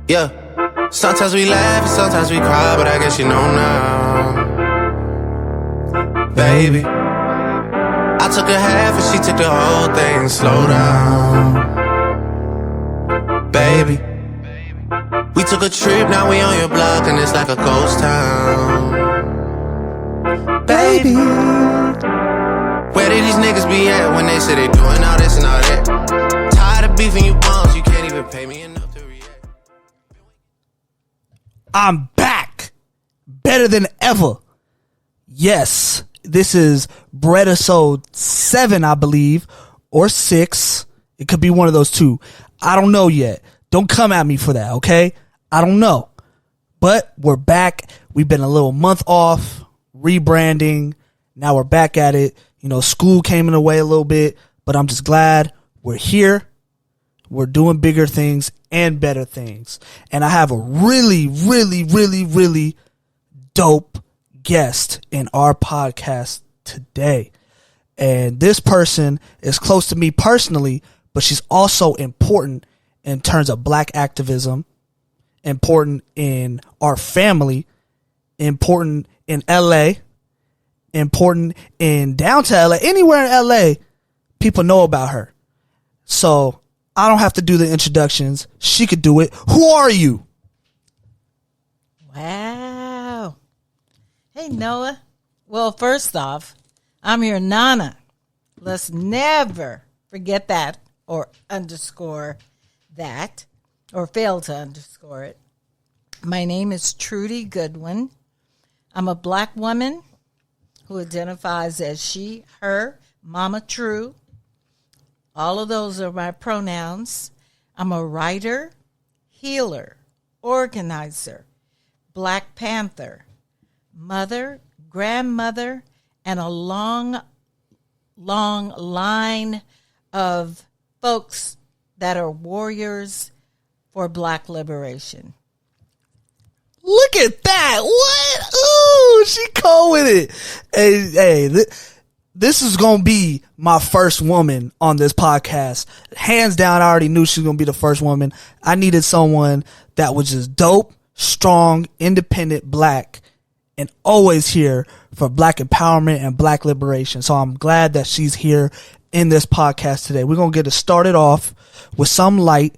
Yeah. Sometimes we laugh and sometimes we cry, but I guess you know now. Baby, I took a half and she took the whole thing. Slow down. Baby, we took a trip, now we on your block and it's like a ghost town. Baby, where did these niggas be at when they say they doing all this and all that? Tired of beefing you bums, you can't even pay me enough to react. I'm back. Better than ever. Yes, this is Bredisode 7, I believe, or 6. It could be one of those two. I don't know yet. Don't come at me for that, okay? I don't know. But we're back. We've been a little month off, rebranding. Now we're back at it. You know, school came in the way a little bit, but I'm just glad we're here. We're doing bigger things and better things. And I have a really, really, really, really dope guest in our podcast today. And this person is close to me personally, but she's also important in terms of black activism, important in our family, important in LA, important in downtown LA, anywhere in LA, people know about her. So I don't have to do the introductions. She could do it. Who are you? Wow. Hey, Noah. Well, first off, I'm your Nana. Let's never forget that or underscore that or fail to underscore it. My name is Trudy Goodwin. I'm a black woman who identifies as she, her, Mama True. All of those are my pronouns. I'm a writer, healer, organizer, Black Panther, mother, grandmother, and a long, long line of folks that are warriors for black liberation. Look at that. What? Ooh, she cold with it. Hey, this is going to be my first woman on this podcast. Hands down, I already knew she was going to be the first woman. I needed someone that was just dope, strong, independent, black, and always here for black empowerment and black liberation. So I'm glad that she's here in this podcast today. We're going to get it started off with some light,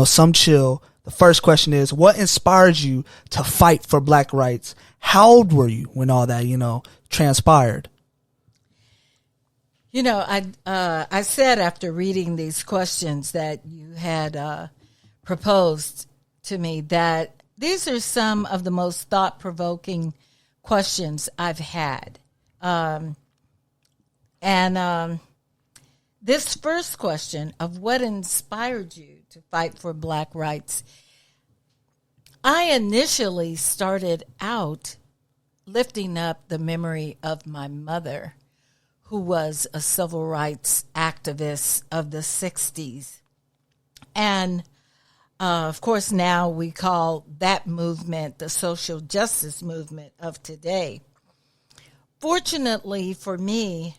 some chill. The first question is, what inspired you to fight for black rights? How old were you when all that, transpired? I said after reading these questions that you had proposed to me that these are some of the most thought-provoking questions I've had. This first question of what inspired you to fight for black rights, I initially started out lifting up the memory of my mother, who was a civil rights activist of the 60s. And, of course, now we call that movement the social justice movement of today. Fortunately for me,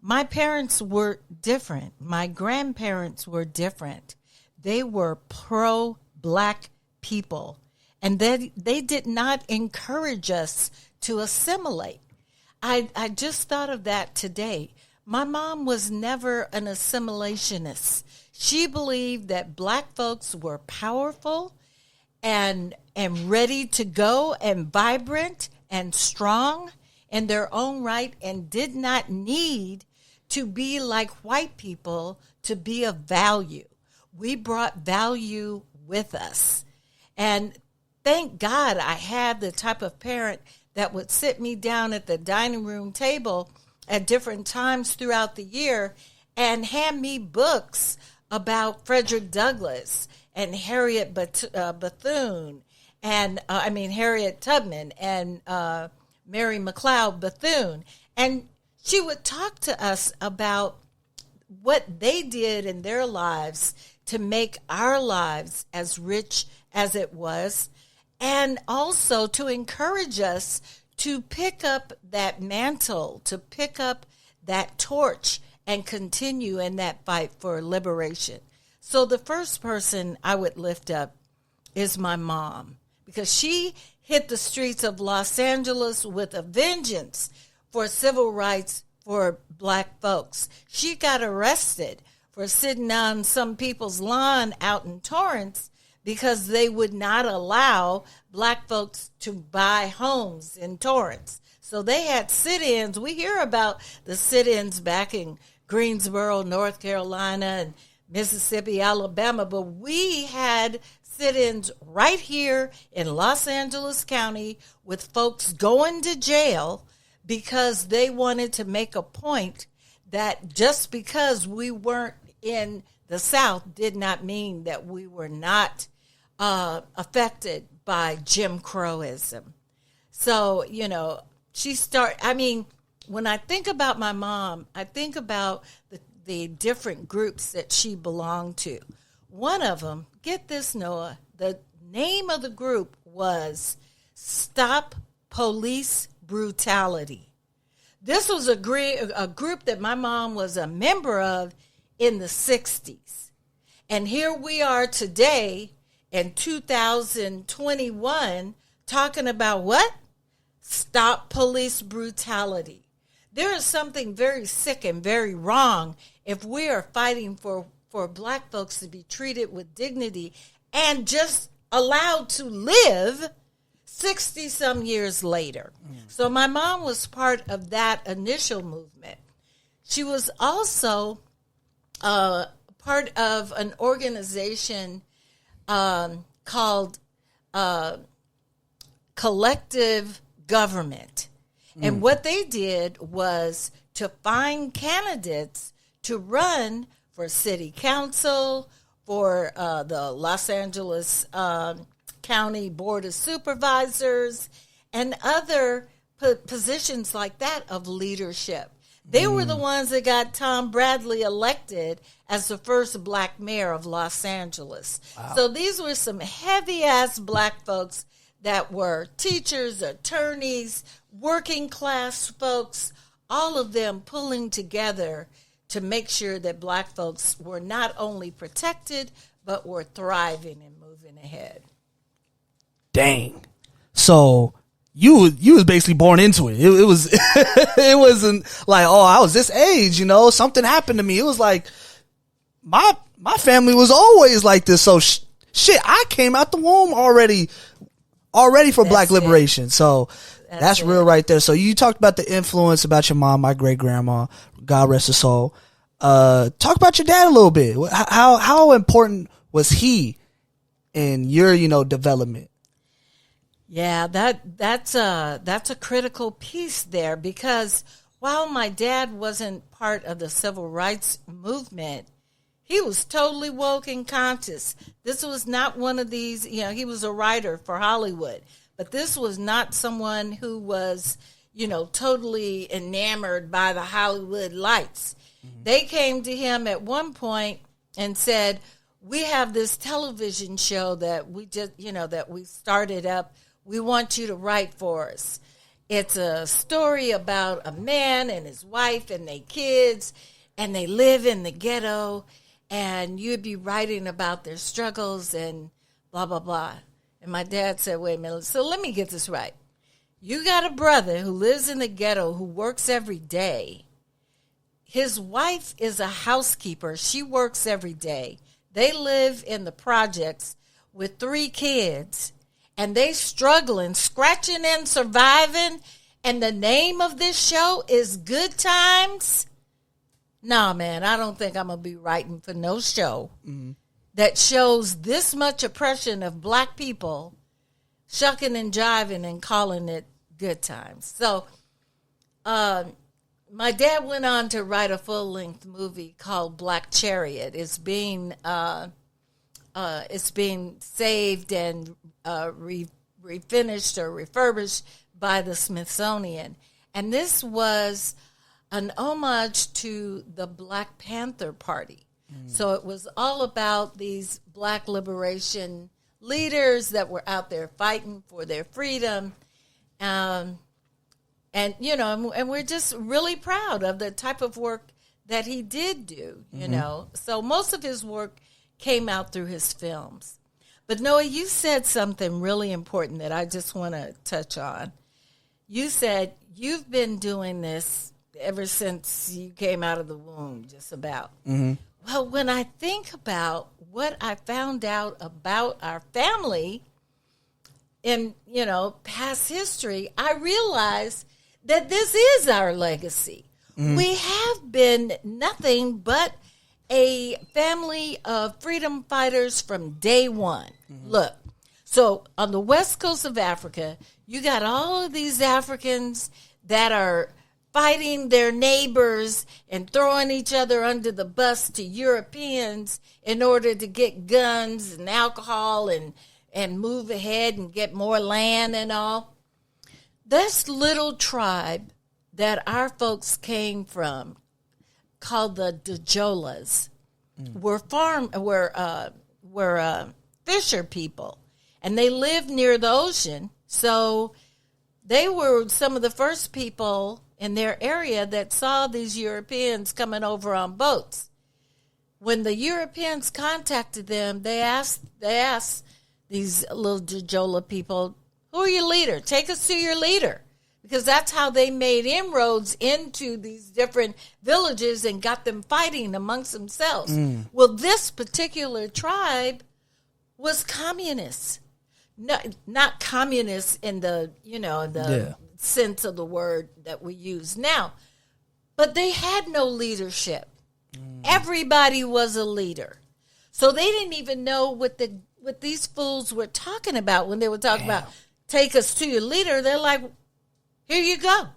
my parents were different. My grandparents were different. They were pro-black people, and they did not encourage us to assimilate. I just thought of that today. My mom was never an assimilationist. She believed that black folks were powerful and ready to go and vibrant and strong in their own right and did not need to be like white people to be of value. We brought value with us. And thank God I had the type of parent that would sit me down at the dining room table at different times throughout the year and hand me books about Frederick Douglass and Harriet Bethune, and Harriet Tubman and Mary McLeod Bethune. And she would talk to us about what they did in their lives to make our lives as rich as it was, and also to encourage us to pick up that mantle, to pick up that torch and continue in that fight for liberation. So the first person I would lift up is my mom, because she hit the streets of Los Angeles with a vengeance for civil rights for black folks. She got arrested for sitting on some people's lawn out in Torrance because they would not allow black folks to buy homes in Torrance. So they had sit-ins. We hear about the sit-ins back in Greensboro, North Carolina, and Mississippi, Alabama, but we had sit-ins right here in Los Angeles County with folks going to jail because they wanted to make a point that just because we weren't in the South did not mean that we were not affected by Jim Crowism. So, when I think about my mom, I think about the different groups that she belonged to. One of them, get this, Noah, the name of the group was Stop Police Brutality. This was a group that my mom was a member of in the 60s. And here we are today in 2021 talking about what? Stop police brutality. There is something very sick and very wrong if we are fighting for black folks to be treated with dignity and just allowed to live 60-some years later. So my mom was part of that initial movement. She was also part of an organization called Collective Government. And what they did was to find candidates to run for city council, for the Los Angeles County Board of Supervisors, and other positions like that of leadership. They were the ones that got Tom Bradley elected as the first black mayor of Los Angeles. Wow. So these were some heavy-ass black folks that were teachers, attorneys, working class folks, all of them pulling together to make sure that black folks were not only protected, but were thriving and moving ahead. Dang. So you was basically born into it. It was it wasn't like, oh, I was this age, something happened to me. It was like my family was always like this. So shit, I came out the womb already for black liberation. So that's real right there. So you talked about the influence about your mom, my great grandma, God rest her soul. Talk about your dad a little bit. How important was he in your, development? Yeah, that's a critical piece there, because while my dad wasn't part of the civil rights movement, he was totally woke and conscious. This was not one of these, he was a writer for Hollywood, but this was not someone who was, totally enamored by the Hollywood lights. Mm-hmm. They came to him at one point and said, we have this television show that we just, that we started up. We want you to write for us. It's a story about a man and his wife and their kids, and they live in the ghetto, and you'd be writing about their struggles and blah, blah, blah. And my dad said, wait a minute, so let me get this right. You got a brother who lives in the ghetto who works every day. His wife is a housekeeper. She works every day. They live in the projects with 3 kids, and they struggling, scratching and surviving, and the name of this show is Good Times. Nah, man, I don't think I'm going to be writing for no show that shows this much oppression of black people, shucking and jiving and calling it Good Times. So my dad went on to write a full-length movie called Black Chariot. It's being saved and refinished or refurbished by the Smithsonian. And this was an homage to the Black Panther Party. So it was all about these black liberation leaders that were out there fighting for their freedom. And we're just really proud of the type of work that he did do, So most of his work came out through his films. But Noah, you said something really important that I just want to touch on. You said you've been doing this ever since you came out of the womb, just about. Mm-hmm. Well, when I think about what I found out about our family in, past history, I realize that this is our legacy. Mm-hmm. We have been nothing but a family of freedom fighters from day one. Mm-hmm. Look, so on the west coast of Africa, you got all of these Africans that are fighting their neighbors and throwing each other under the bus to Europeans in order to get guns and alcohol and move ahead and get more land and all. This little tribe that our folks came from, called the Dajolas, were fisher people, and they lived near the ocean. So they were some of the first people in their area that saw these Europeans coming over on boats. When the Europeans contacted them, they asked these little Dajola people, "Who are your leader? Take us to your leader." Because that's how they made inroads into these different villages and got them fighting amongst themselves. Well, this particular tribe was communists. Not communists in the, sense of the word that we use now. But they had no leadership. Everybody was a leader. So they didn't even know what these fools were talking about when they were talking about, take us to your leader. They're like, here you go.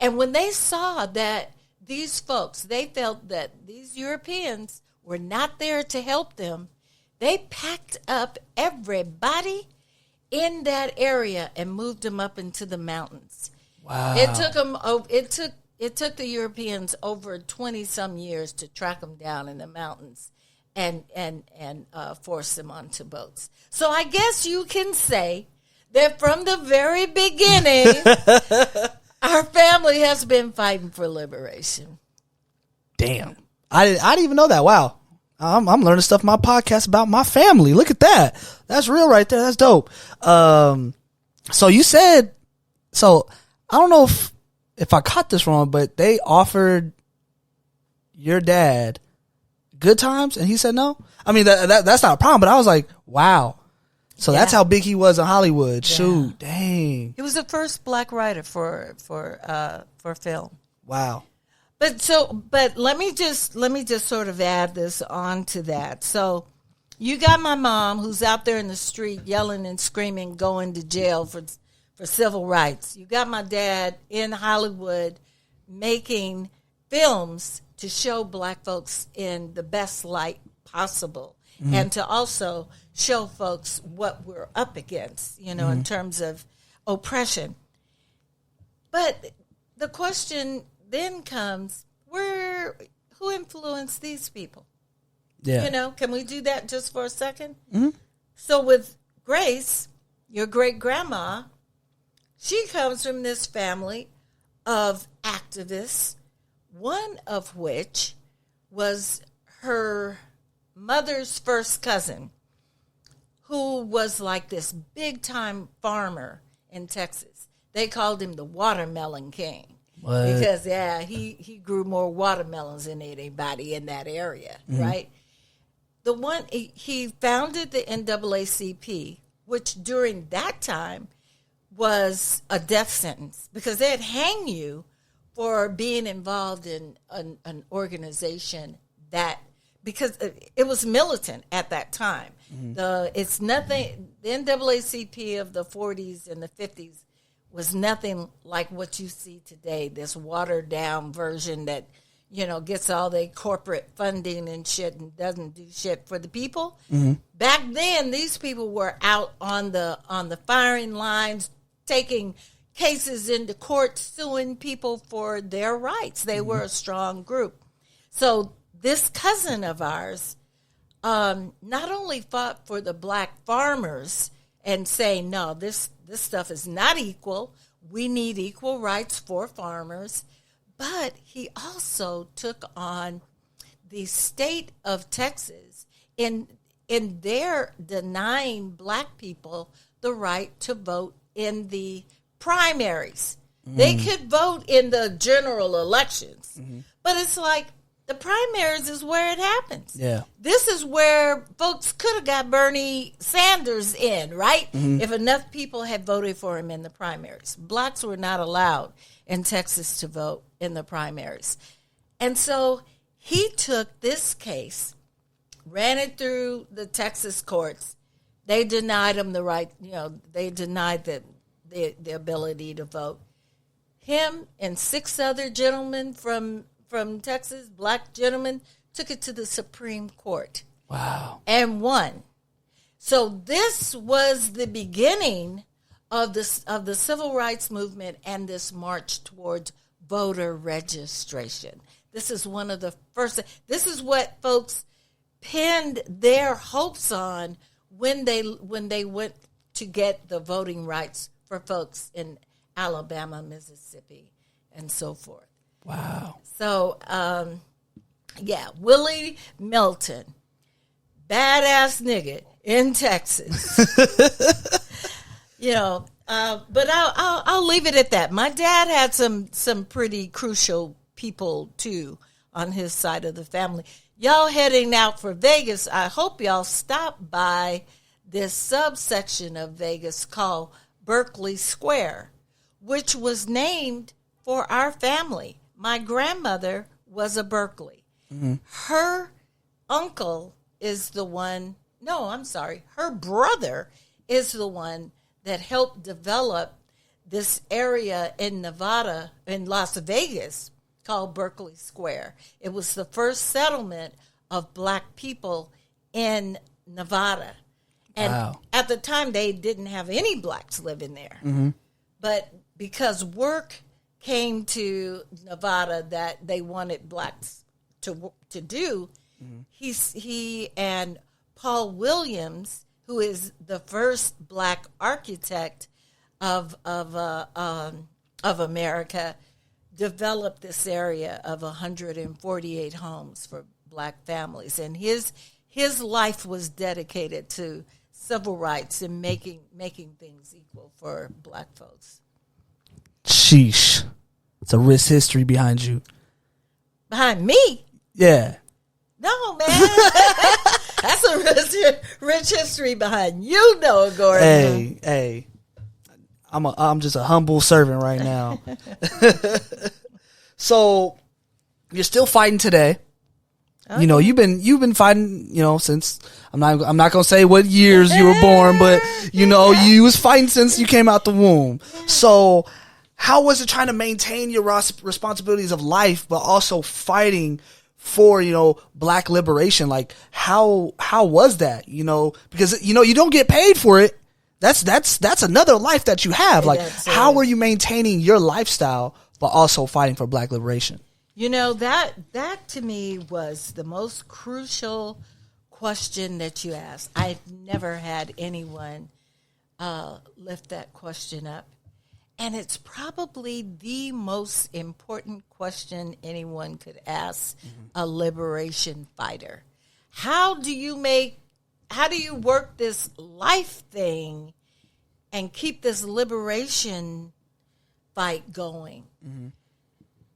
And when they saw that these folks, they felt that these Europeans were not there to help them, they packed up everybody in that area and moved them up into the mountains. Wow. It took the Europeans over 20-some years to track them down in the mountains and force them onto boats. So I guess you can say that from the very beginning, our family has been fighting for liberation. Damn. I didn't even know that. Wow. I'm learning stuff in my podcast about my family. Look at that. That's real right there. That's dope. So you said, I don't know if I caught this wrong, but they offered your dad good times and he said no? I mean, that's not a problem, but I was like, wow. So that's how big he was in Hollywood. Yeah. Shoot, dang. He was the first black writer for film. Wow. But let me just sort of add this on to that. So you got my mom who's out there in the street yelling and screaming, going to jail for civil rights. You got my dad in Hollywood making films to show black folks in the best light possible, and to also show folks what we're up against, in terms of oppression. But the question then comes, who influenced these people? Yeah. Can we do that just for a second? Mm-hmm. So with Grace, your great-grandma, she comes from this family of activists, one of which was her mother's first cousin, who was like this big-time farmer in Texas. They called him the Watermelon King. What? Because, he grew more watermelons than anybody in that area, right? The one, he founded the NAACP, which during that time was a death sentence because they'd hang you for being involved in an organization that, because it was militant at that time. The NAACP of the 40s and the 50s was nothing like what you see today, this watered down version that, gets all the corporate funding and shit and doesn't do shit for the people. Back then, these people were out on the firing lines, taking cases into court, suing people for their rights. They were a strong group. So this cousin of ours not only fought for the black farmers and saying, no, this stuff is not equal. We need equal rights for farmers. But he also took on the state of Texas in in their denying black people the right to vote in the primaries. They could vote in the general elections, but it's like the primaries is where it happens. Yeah. This is where folks could have got Bernie Sanders in, right? If enough people had voted for him in the primaries. Blacks were not allowed in Texas to vote in the primaries. And so he took this case, ran it through the Texas courts. They denied him the right, they denied the ability to vote. Him and 6 other gentlemen from Texas, black gentlemen, took it to the Supreme Court. Wow. And won. So this was the beginning of the civil rights movement and this march towards voter registration. This is one of the first. This is what folks pinned their hopes on when they went to get the voting rights for folks in Alabama, Mississippi, and so forth. Wow. So, Willie Milton, badass nigga in Texas. But I'll leave it at that. My dad had some pretty crucial people too on his side of the family. Y'all heading out for Vegas, I hope y'all stop by this subsection of Vegas called Berkeley Square, which was named for our family. My grandmother was a Berkeley. Her uncle is the one, her brother is the one that helped develop this area in Nevada, in Las Vegas, called Berkeley Square. It was the first settlement of black people in Nevada. And at the time, they didn't have any blacks living there. But because work came to Nevada that they wanted blacks to do, he and Paul Williams, who is the first black architect of America, developed this area of 148 homes for black families, and his life was dedicated to civil rights and making things equal for black folks. Sheesh. It's a rich history behind you. Behind me? Yeah. No, man. That's a rich history behind you, Noah Gordon. Hey. I'm just a humble servant right now. So you're still fighting today. Okay. You've been fighting, since I'm not gonna say what years you were born, but you was fighting since you came out the womb. So how was it trying to maintain your responsibilities of life, but also fighting for, black liberation? Like how was that? Because you don't get paid for it. That's another life that you have. Like how were you maintaining your lifestyle, but also fighting for black liberation? That to me was the most crucial question that you asked. I've never had anyone lift that question up. And it's probably the most important question anyone could ask a liberation fighter. How do you work this life thing and keep this liberation fight going?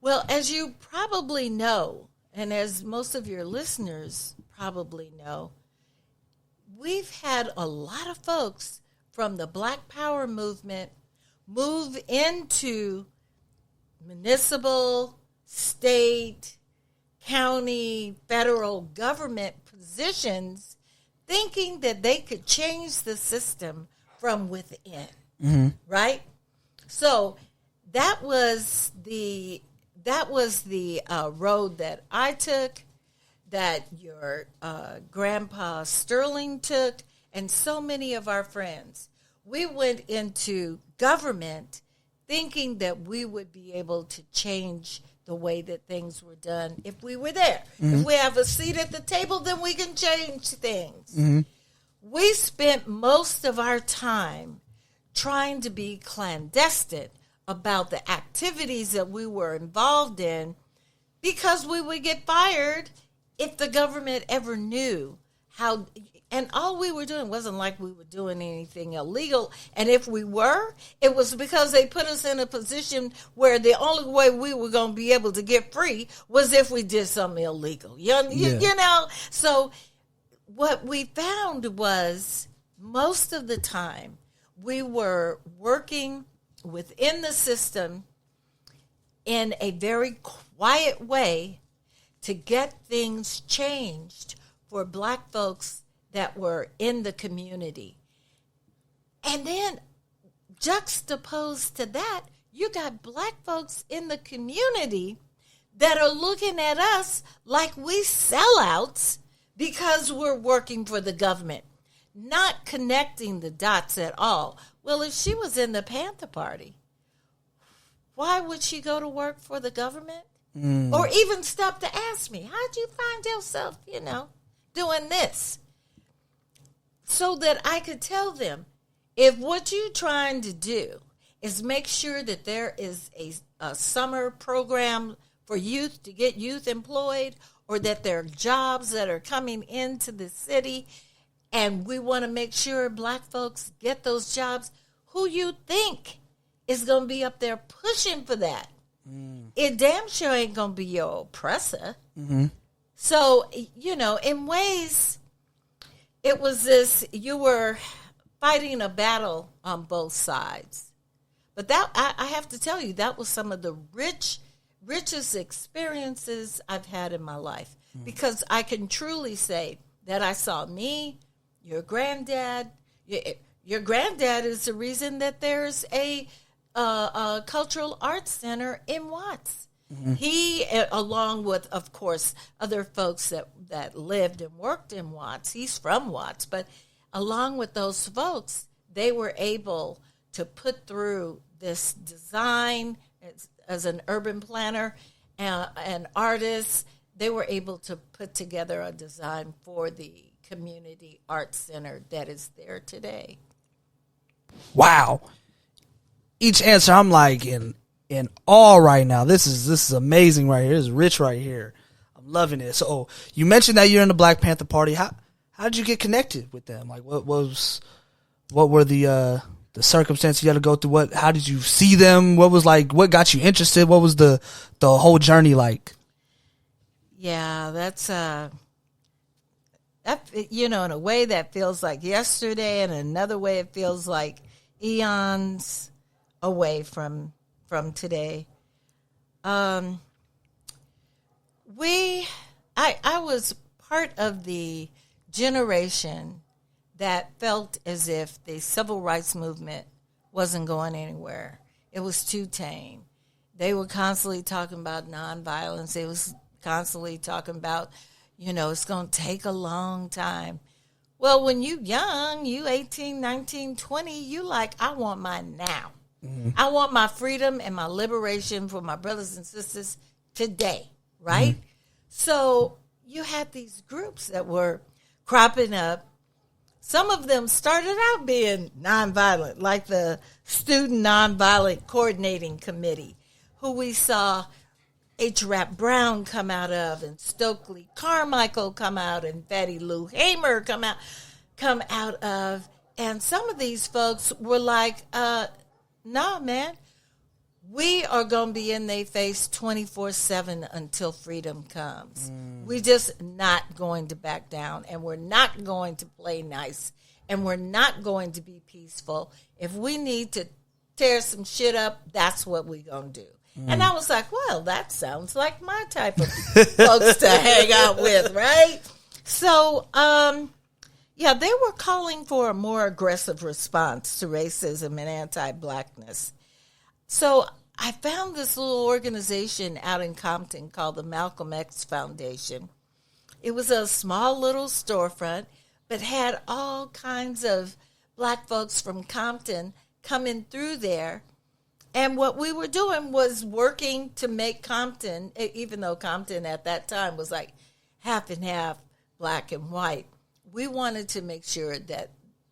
Well, as you probably know, and as most of your listeners probably know, we've had a lot of folks from the Black Power movement move into municipal, state, county, federal government positions thinking that they could change the system from within, right? So that was the road that I took, that your grandpa Sterling took, and so many of our friends. We went into government thinking that we would be able to change the way that things were done if we were there. If we have a seat at the table, then we can change things. We spent most of our time trying to be clandestine about the activities that we were involved in, because we would get fired if the government ever knew how, and all we were doing wasn't like we were doing anything illegal. And if we were, it was because they put us in a position where the only way we were going to be able to get free was if we did something illegal. You know? So what we found was most of the time we were working within the system in a very quiet way to get things changed for black folks that were in the community. And then juxtaposed to that, you got black folks in the community that are looking at us like we sellouts because we're working for the government, not connecting the dots at all. Well, if she was in the Panther Party, why would she go to work for the government? Or even stop to ask me, how'd you find yourself, doing this? So that I could tell them, if what you're trying to do is make sure that there is a summer program for youth to get youth employed, or that there are jobs that are coming into the city, and we want to make sure black folks get those jobs, who you think is going to be up there pushing for that? It damn sure ain't going to be your oppressor. So, in ways, it was this, you were fighting a battle on both sides. But that, I have to tell you, that was some of the richest experiences I've had in my life. Because I can truly say that I saw me, your granddad. Your granddad is the reason that there's a cultural arts center in Watts. He, along with, of course, other folks that lived and worked in Watts, he's from Watts, but along with those folks, they were able to put through this design as an urban planner and artist. They were able to put together a design for the community arts center that is there today. Wow. Each answer, I'm like in awe right now. This is amazing right here. This is rich right here. I'm loving it. So you mentioned that you're in the Black Panther Party. How did you get connected with them? Like what were the circumstances you had to go through? How did you see them? What got you interested? What was the whole journey like? Yeah, that's that, in a way that feels like yesterday, and another way it feels like eons away from today. I was part of the generation that felt as if the civil rights movement wasn't going anywhere. It was too tame. They were constantly talking about nonviolence. They was constantly talking about, it's going to take a long time. Well, when you young, you 18, 19, 20, you like, I want mine now. I want my freedom and my liberation for my brothers and sisters today, right? So you had these groups that were cropping up. Some of them started out being nonviolent, like the Student Nonviolent Coordinating Committee, who we saw H. Rap Brown come out of, and Stokely Carmichael come out, and Fatty Lou Hamer come out of. And some of these folks were like, nah, man, we are going to be in their face 24/7 until freedom comes. We're just not going to back down, and we're not going to play nice, and we're not going to be peaceful. If we need to tear some shit up, that's what we're going to do. And I was like, well, that sounds like my type of folks to hang out with, right? So, yeah, they were calling for a more aggressive response to racism and anti-blackness. So I found this little organization out in Compton called the Malcolm X Foundation. It was a small little storefront, but had all kinds of black folks from Compton coming through there. And what we were doing was working to make Compton, even though Compton at that time was like half and half black and white, we wanted to make sure that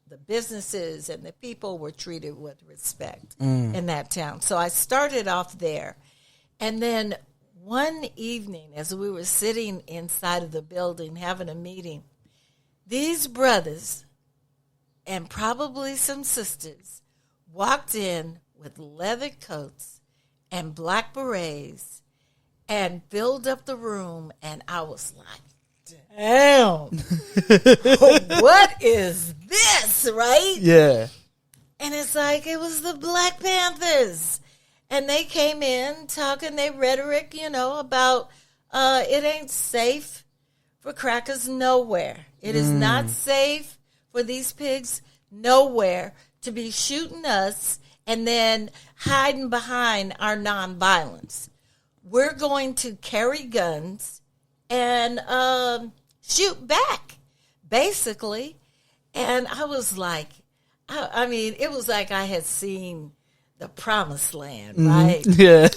the businesses and the people were treated with respect in that town. So I started off there. And then one evening, as we were sitting inside of the building having a meeting, These brothers and probably some sisters walked in with leather coats and black berets and filled up the room, and I was like, damn, what is this, right? Yeah. And it's like, it was the Black Panthers. And they came in talking their rhetoric, about it ain't safe for crackers nowhere. It is not safe for these pigs nowhere to be shooting us and then hiding behind our nonviolence. We're going to carry guns and shoot back, basically. And I was like, I mean, it was like I had seen the promised land, right? Yeah.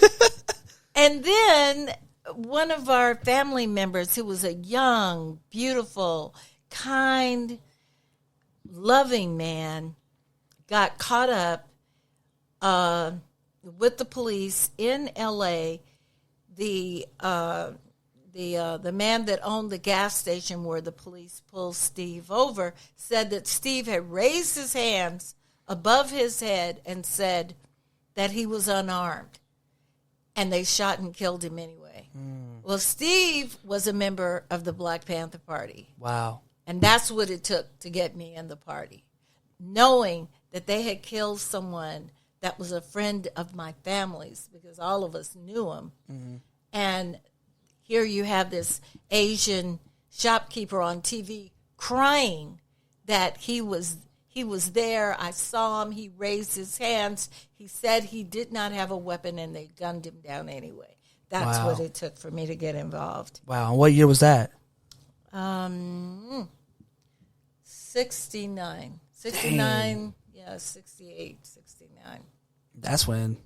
And then one of our family members, who was a young, beautiful, kind, loving man, got caught up with the police in L.A. The man that owned the gas station where the police pulled Steve over said that Steve had raised his hands above his head and said that he was unarmed, and they shot and killed him anyway. Well, Steve was a member of the Black Panther Party. Wow. And that's what it took to get me in the party, knowing that they had killed someone that was a friend of my family's, because all of us knew him. And here you have this Asian shopkeeper on TV crying that he was there. I saw him. He raised his hands. He said he did not have a weapon, and they gunned him down anyway. That's Wow. what it took for me to get involved. Wow. And what year was that? 69. 69, yeah, 68, 69. That's when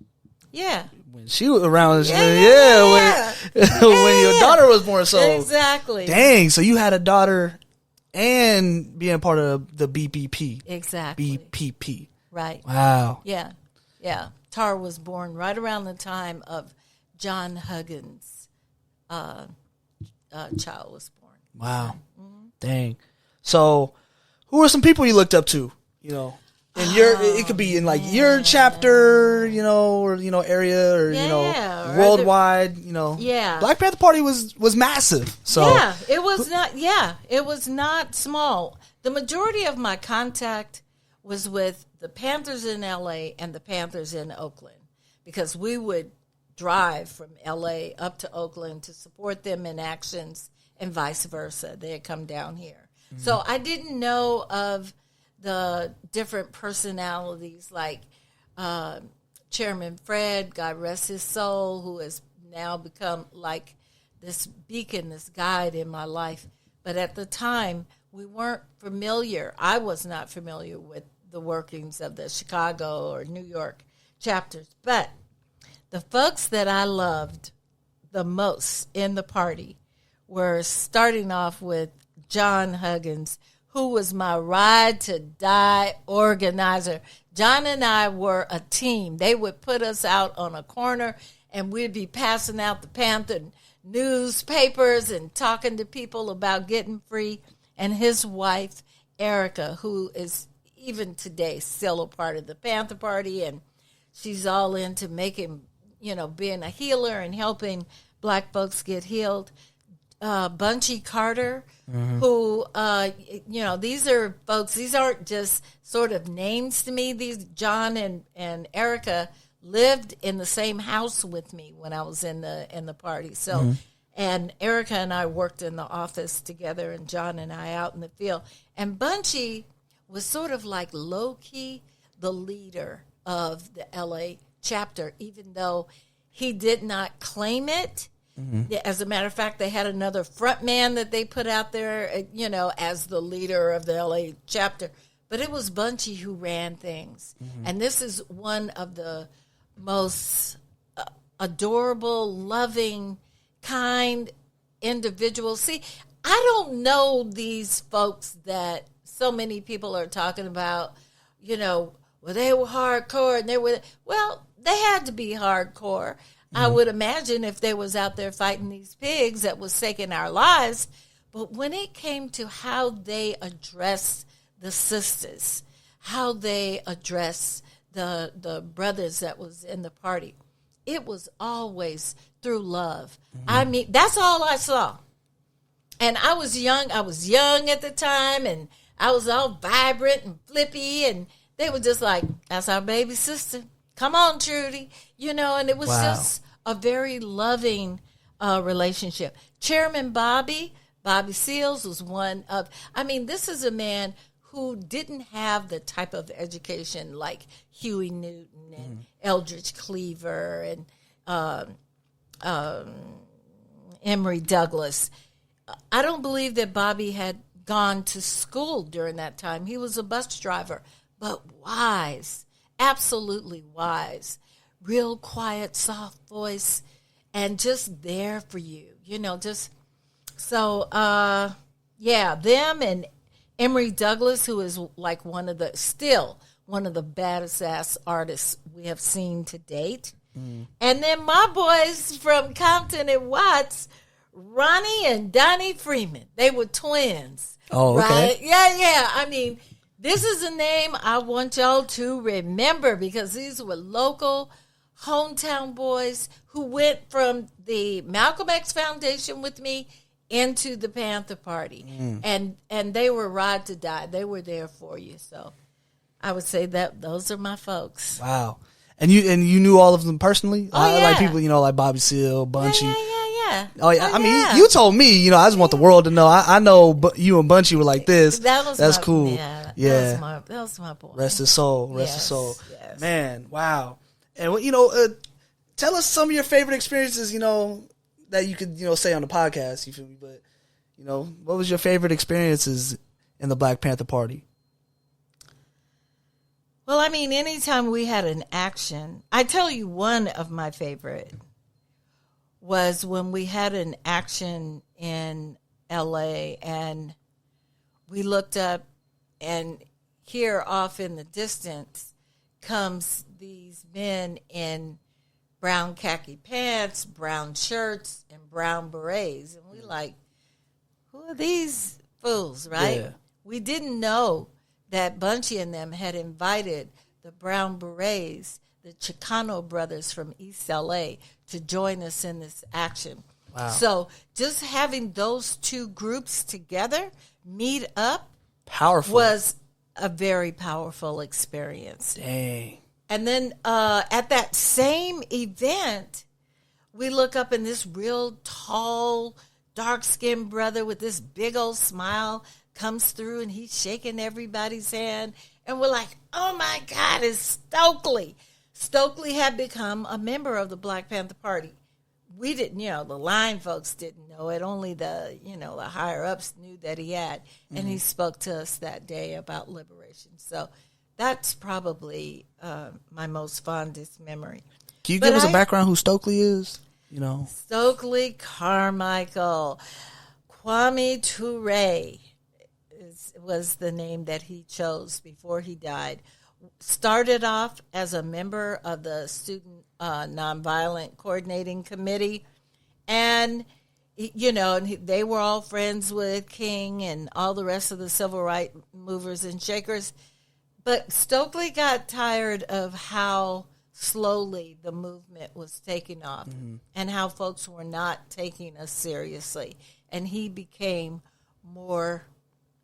Yeah. she was around. Yeah. When your daughter was born. So Exactly. dang. So you had a daughter and being part of the BPP. Exactly. BPP. Right. Wow. Yeah. Yeah. Tara was born right around the time of John Huggins' child was born. Wow. Dang. So who are some people you looked up to, in your, it could be in like your chapter, or, area or, Yeah, or worldwide, Yeah. Black Panther Party was massive. So Yeah, it was not small. The majority of my contact was with the Panthers in LA and the Panthers in Oakland, because we would drive from LA up to Oakland to support them in actions and vice versa. They had come down here. So I didn't know of the different personalities like Chairman Fred, God rest his soul, who has now become like this beacon, this guide in my life. But at the time, we weren't familiar. I was not familiar with the workings of the Chicago or New York chapters. But the folks that I loved the most in the party were starting off with John Huggins, who was my ride to die organizer. John and I were a team. They would put us out on a corner, and we'd be passing out the Panther newspapers and talking to people about getting free. And his wife, Erica, who is even today still a part of the Panther Party, and she's all into making, being a healer and helping black folks get healed. Bunchy Carter, who, these are folks, these aren't just sort of names to me. These John and Erica lived in the same house with me when I was in the party. So, and Erica and I worked in the office together, and John and I out in the field. And Bunchy was sort of like low-key the leader of the LA chapter, even though he did not claim it. As a matter of fact, they had another front man that they put out there, as the leader of the LA chapter. But it was Bunchy who ran things. And this is one of the most adorable, loving, kind individuals. See, I don't know these folks that so many people are talking about, well, they were hardcore and they had to be hardcore. I would imagine if they was out there fighting these pigs that was taking our lives. But when it came to how they addressed the sisters, how they addressed the brothers that was in the party, it was always through love. I mean, that's all I saw. And I was young. I was young at the time, and I was all vibrant and flippy, and they were just like, that's our baby sister. Come on, Trudy. And it was just a very loving relationship. Chairman Bobby Seals was one of, this is a man who didn't have the type of education like Huey Newton and Eldridge Cleaver and Emory Douglas. I don't believe that Bobby had gone to school during that time. He was a bus driver, but wise, absolutely wise, real quiet, soft voice, and just there for you, them and Emory Douglas, who is like still one of the baddest ass artists we have seen to date. And then my boys from Compton and Watts, Ronnie and Donnie Freeman. They were twins. Oh, okay. Right? Yeah. This is a name I want y'all to remember because these were local hometown boys who went from the Malcolm X Foundation with me into the Panther Party. And they were ride to die. They were there for you. So I would say that those are my folks. Wow. And you knew all of them personally? Oh, yeah. Like people, like Bobby Seal, Bunchy. Yeah. Oh, yeah. You told me, I just want the world to know. I know you and Bunchy were like this. That's cool. Yeah. That was my boy. Rest his soul. Rest his soul. Yes. Man, wow. And, tell us some of your favorite experiences, that you could, say on the podcast. You feel me? But, what was your favorite experiences in the Black Panther Party? Well, anytime we had an action, I tell you one of my favorite was when we had an action in L.A. and we looked up and here off in the distance comes these men in brown khaki pants, brown shirts, and brown berets. And we like, who are these fools, right? Yeah. We didn't know that Bunchy and them had invited the Brown Berets, the Chicano brothers from East L.A., to join us in this action. Wow. So just having those two groups together meet up Powerful. was a very powerful experience. Dang. And then at that same event, we look up and this real tall, dark-skinned brother with this big old smile comes through and he's shaking everybody's hand. And we're like, oh, my God, it's Stokely. Stokely had become a member of the Black Panther Party. We didn't, the line folks didn't know it. Only the higher-ups knew that he had. And he spoke to us that day about liberation. So that's probably my most fondest memory. Can you give us a background who Stokely is? Stokely Carmichael. Kwame Ture was the name that he chose before he died. Started off as a member of the Student Nonviolent Coordinating Committee. And, they were all friends with King and all the rest of the civil rights movers and shakers. But Stokely got tired of how slowly the movement was taking off and how folks were not taking us seriously. And he became more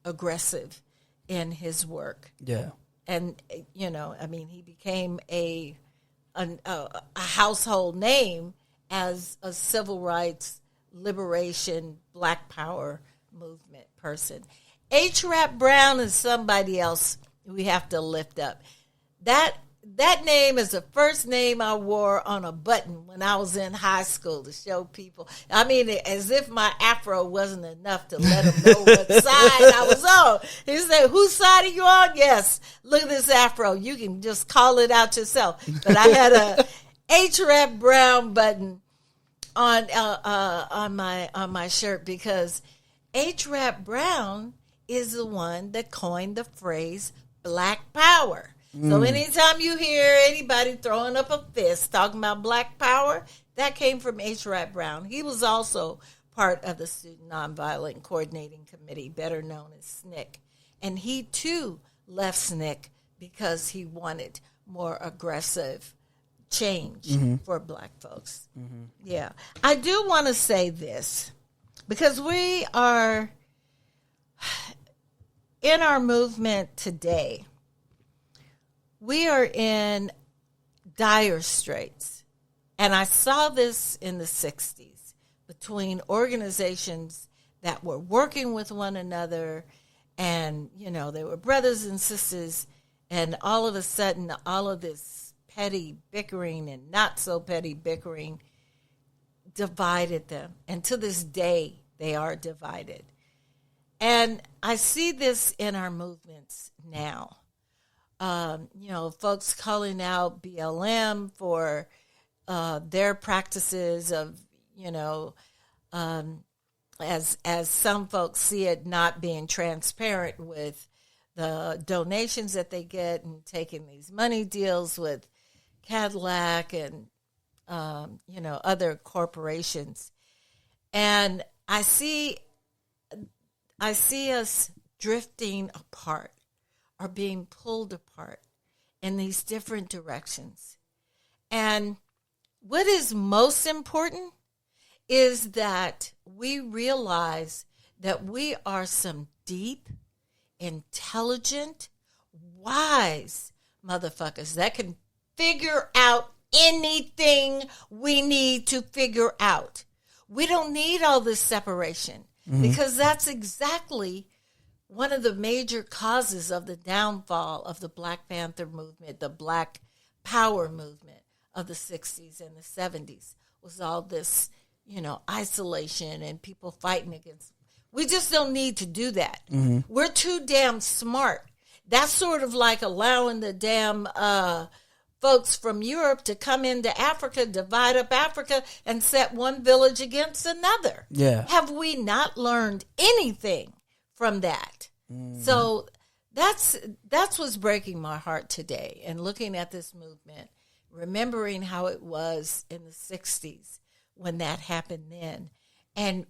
aggressive in his work. Yeah. And, he became a household name as a civil rights, liberation, Black Power movement person. H. Rap Brown is somebody else we have to lift up. That name is the first name I wore on a button when I was in high school to show people. As if my afro wasn't enough to let them know what side I was on. He said, whose side are you on? Yes, look at this afro. You can just call it out yourself. But I had a H-Rap Brown button on my shirt because H-Rap Brown is the one that coined the phrase Black Power. So anytime you hear anybody throwing up a fist talking about Black Power, that came from H. Rap Brown. He was also part of the Student Nonviolent Coordinating Committee, better known as SNCC. And he, too, left SNCC because he wanted more aggressive change for black folks. Yeah. I do want to say this, because we are, in our movement today, we are in dire straits. And I saw this in the 60s between organizations that were working with one another, and, you know, they were brothers and sisters, and all of a sudden, all of this petty bickering and not so petty bickering divided them. And to this day, they are divided. And I see this in our movements now. You know, folks calling out BLM for their practices of, you know, as some folks see it, not being transparent with the donations that they get and taking these money deals with Cadillac and, you know, other corporations. And I see us drifting apart, are being pulled apart in these different directions. And what is most important is that we realize that we are some deep, intelligent, wise motherfuckers that can figure out anything we need to figure out. We don't need all this separation, because that's exactly one of the major causes of the downfall of the Black Panther movement, the Black Power movement of the 60s and the 70s, was all this, you know, isolation and people fighting against. We just don't need to do that. We're too damn smart. That's sort of like allowing the damn folks from Europe to come into Africa, divide up Africa, and set one village against another. Yeah. Have we not learned anything from that? So that's what's breaking my heart today. And looking at this movement, remembering how it was in the 60s when that happened then. And,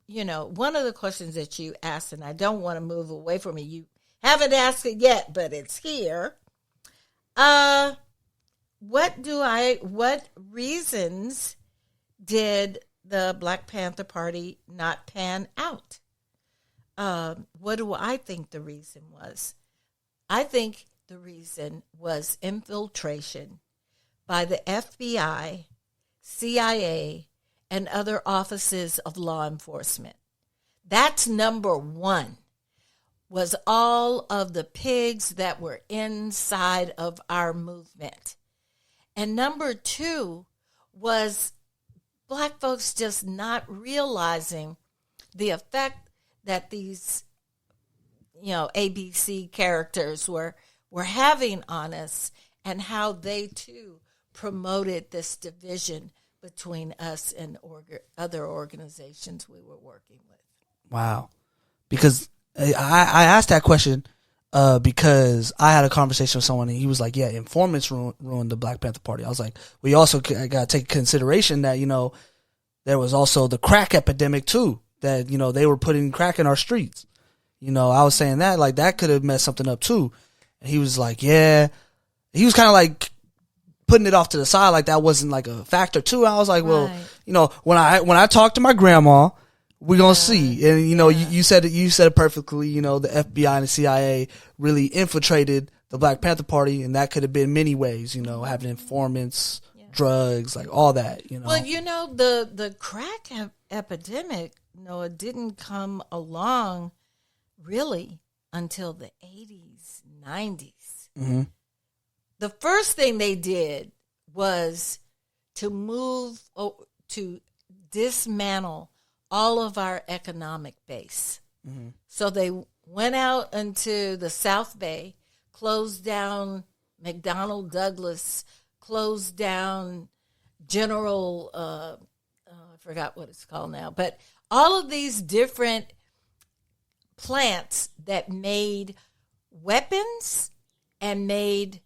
you know, one of the questions that you asked, and I don't want to move away from it, you haven't asked it yet, but it's here. What reasons did the Black Panther Party not pan out? What do I think the reason was? I think the reason was infiltration by the FBI, CIA, and other offices of law enforcement. That's number one, was all of the pigs that were inside of our movement. And number two was black folks just not realizing the effect that these, you know, ABC characters were having on us, and how they too promoted this division between us and other organizations we were working with. Wow. Because I asked that question because I had a conversation with someone, and he was like, yeah, informants ruined the Black Panther Party. I was like, we also got to take consideration that, you know, there was also the crack epidemic too, that, you know, they were putting crack in our streets. You know, I was saying that, like, that could have messed something up too. And he was like, yeah. He was kind of like putting it off to the side, like that wasn't like a factor too. I was like, well, you know, when I talk to my grandma, we're gonna see. And you know, you said it perfectly. You know, the FBI and the CIA really infiltrated the Black Panther Party, and that could have been many ways. You know, having informants, drugs, like all that. You know, well, you know, the crack epidemic, Noah, didn't come along really until the 80s, 90s. Mm-hmm. The first thing they did was to dismantle all of our economic base. Mm-hmm. So they went out into the South Bay, closed down McDonnell Douglas, closed down General, I forgot what it's called now, but all of these different plants that made weapons and made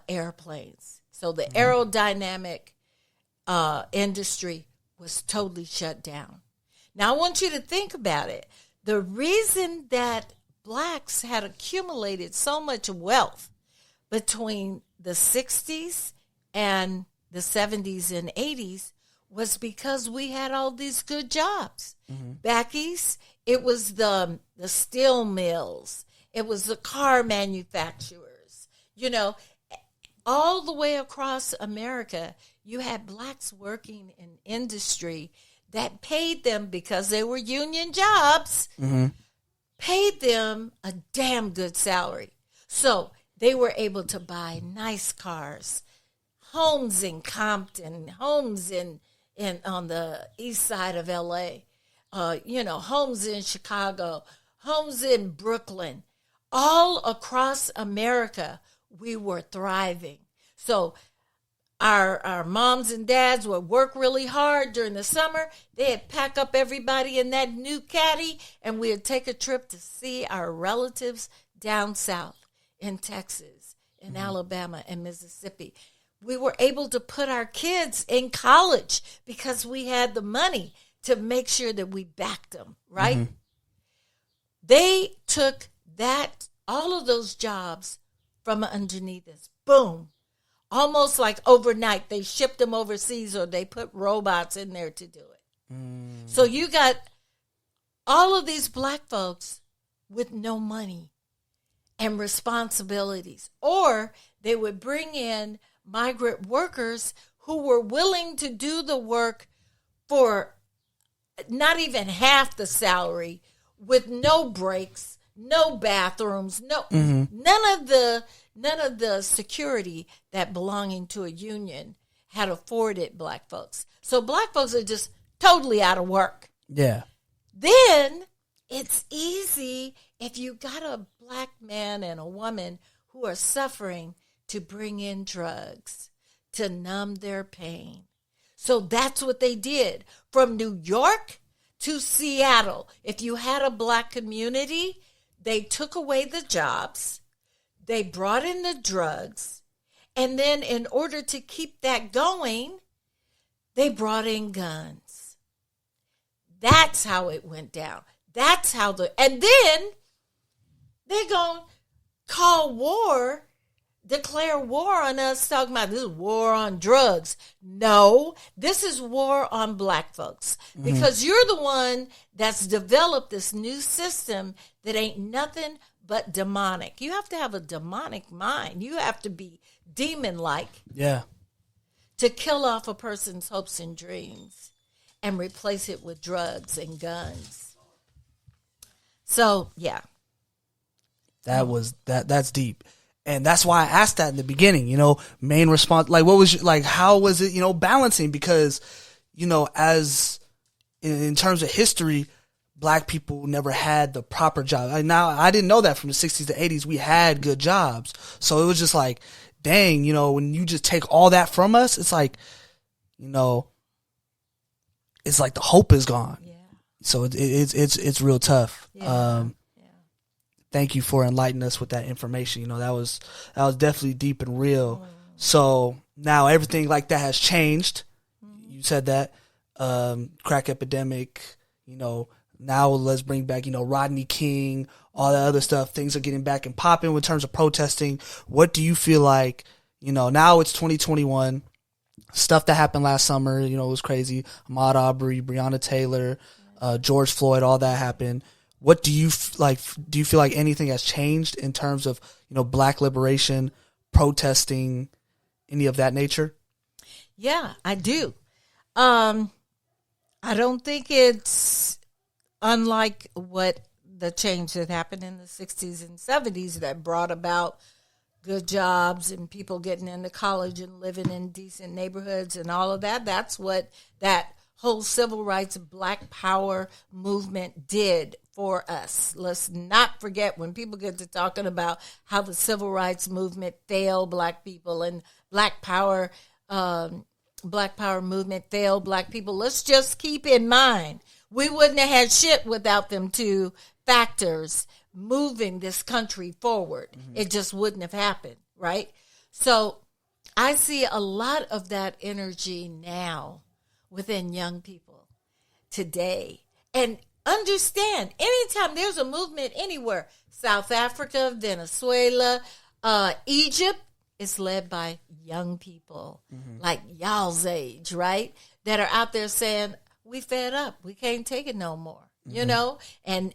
airplanes. So the aerodynamic industry was totally shut down. Now, I want you to think about it. The reason that blacks had accumulated so much wealth between the 60s and the 70s and 80s was because we had all these good jobs. Back east, it was the steel mills. It was the car manufacturers. You know, all the way across America, you had blacks working in industry that paid them, because they were union jobs, paid them a damn good salary. So they were able to buy nice cars, homes in Compton, homes in on the east side of LA, homes in Chicago, homes in Brooklyn. All across America, we were thriving. So our moms and dads would work really hard during the summer. They'd pack up everybody in that new caddy, and we'd take a trip to see our relatives down south in Texas, in Alabama, and Mississippi. We were able to put our kids in college because we had the money to make sure that we backed them, right? They took all of those jobs from underneath us. Boom. Almost like overnight, they shipped them overseas, or they put robots in there to do it. So you got all of these black folks with no money and responsibilities. Or they would bring in migrant workers who were willing to do the work for not even half the salary, with no breaks, no bathrooms, none of the security that belonging to a union had afforded black folks. So black folks are just totally out of work. Yeah. Then it's easy, if you got a black man and a woman who are suffering, to bring in drugs to numb their pain. So that's what they did. From New York to Seattle, if you had a black community, they took away the jobs, they brought in the drugs, and then in order to keep that going, they brought in guns. That's how it went down. That's how and then they're going to declare war on us, talking about this is war on drugs. No, this is war on black folks, because you're the one that's developed this new system that ain't nothing but demonic. You have to have a demonic mind. You have to be demon-like, to kill off a person's hopes and dreams and replace it with drugs and guns. So, yeah. That's deep. And that's why I asked that in the beginning, main response, like, how was it, balancing? Because, as in terms of history, black people never had the proper job. Now, I didn't know that from the 60s to 80s, we had good jobs. So it was just like, dang, when you just take all that from us, it's like, it's like the hope is gone. Yeah. So it's real tough. Yeah. Thank you for enlightening us with that information. That was definitely deep and real. So now everything like that has changed. You said that, crack epidemic, now let's bring back, Rodney King, all that other stuff. Things are getting back and popping in terms of protesting. What do you feel like, now it's 2021, stuff that happened last summer, it was crazy. Ahmaud Arbery, Breonna Taylor, George Floyd, all that happened. What do you like? Do you feel like anything has changed in terms of, black liberation, protesting, any of that nature? Yeah, I do. I don't think it's unlike what the change that happened in the 60s and 70s that brought about good jobs and people getting into college and living in decent neighborhoods and all of that. That's what that whole civil rights Black Power movement did for us. Let's not forget, when people get to talking about how the civil rights movement failed black people and Black Power movement failed black people, let's just keep in mind, we wouldn't have had shit without them two factors moving this country forward. It just wouldn't have happened, right? So I see a lot of that energy now within young people today. And understand, anytime there's a movement anywhere, South Africa, Venezuela, Egypt, it's led by young people like y'all's age, right? That are out there saying, we fed up. We can't take it no more, you know? And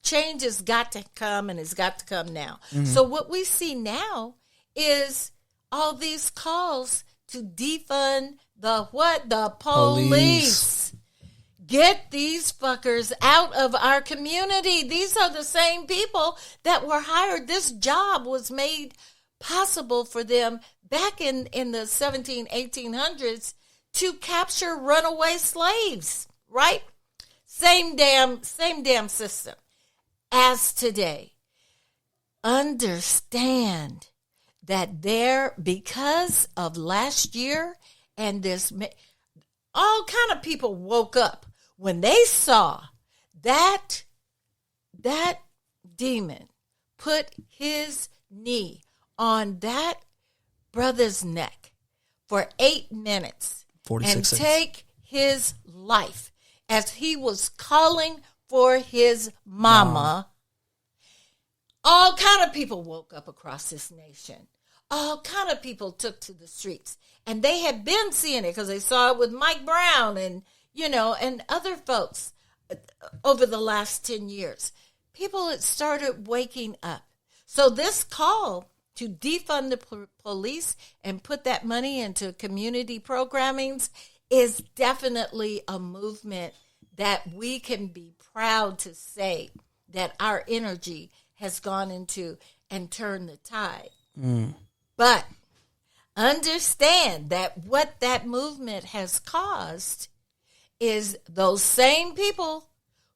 change has got to come, and it's got to come now. So what we see now is all these calls to defund the what? The police. Get these fuckers out of our community. These are the same people that were hired. This job was made possible for them back in the 1800s to capture runaway slaves, right? Same damn system as today. Understand that because of last year and this, all kind of people woke up when they saw that demon put his knee on that brother's neck for 8 minutes 46 and seconds. take his life as he was calling for his mama. All kind of people woke up across this nation. All kind of people took to the streets, and they had been seeing it because they saw it with Mike Brown and and other folks over the last 10 years. People had started waking up. So this call to defund the police and put that money into community programmings is definitely a movement that we can be proud to say that our energy has gone into and turned the tide. But understand that what that movement has caused is those same people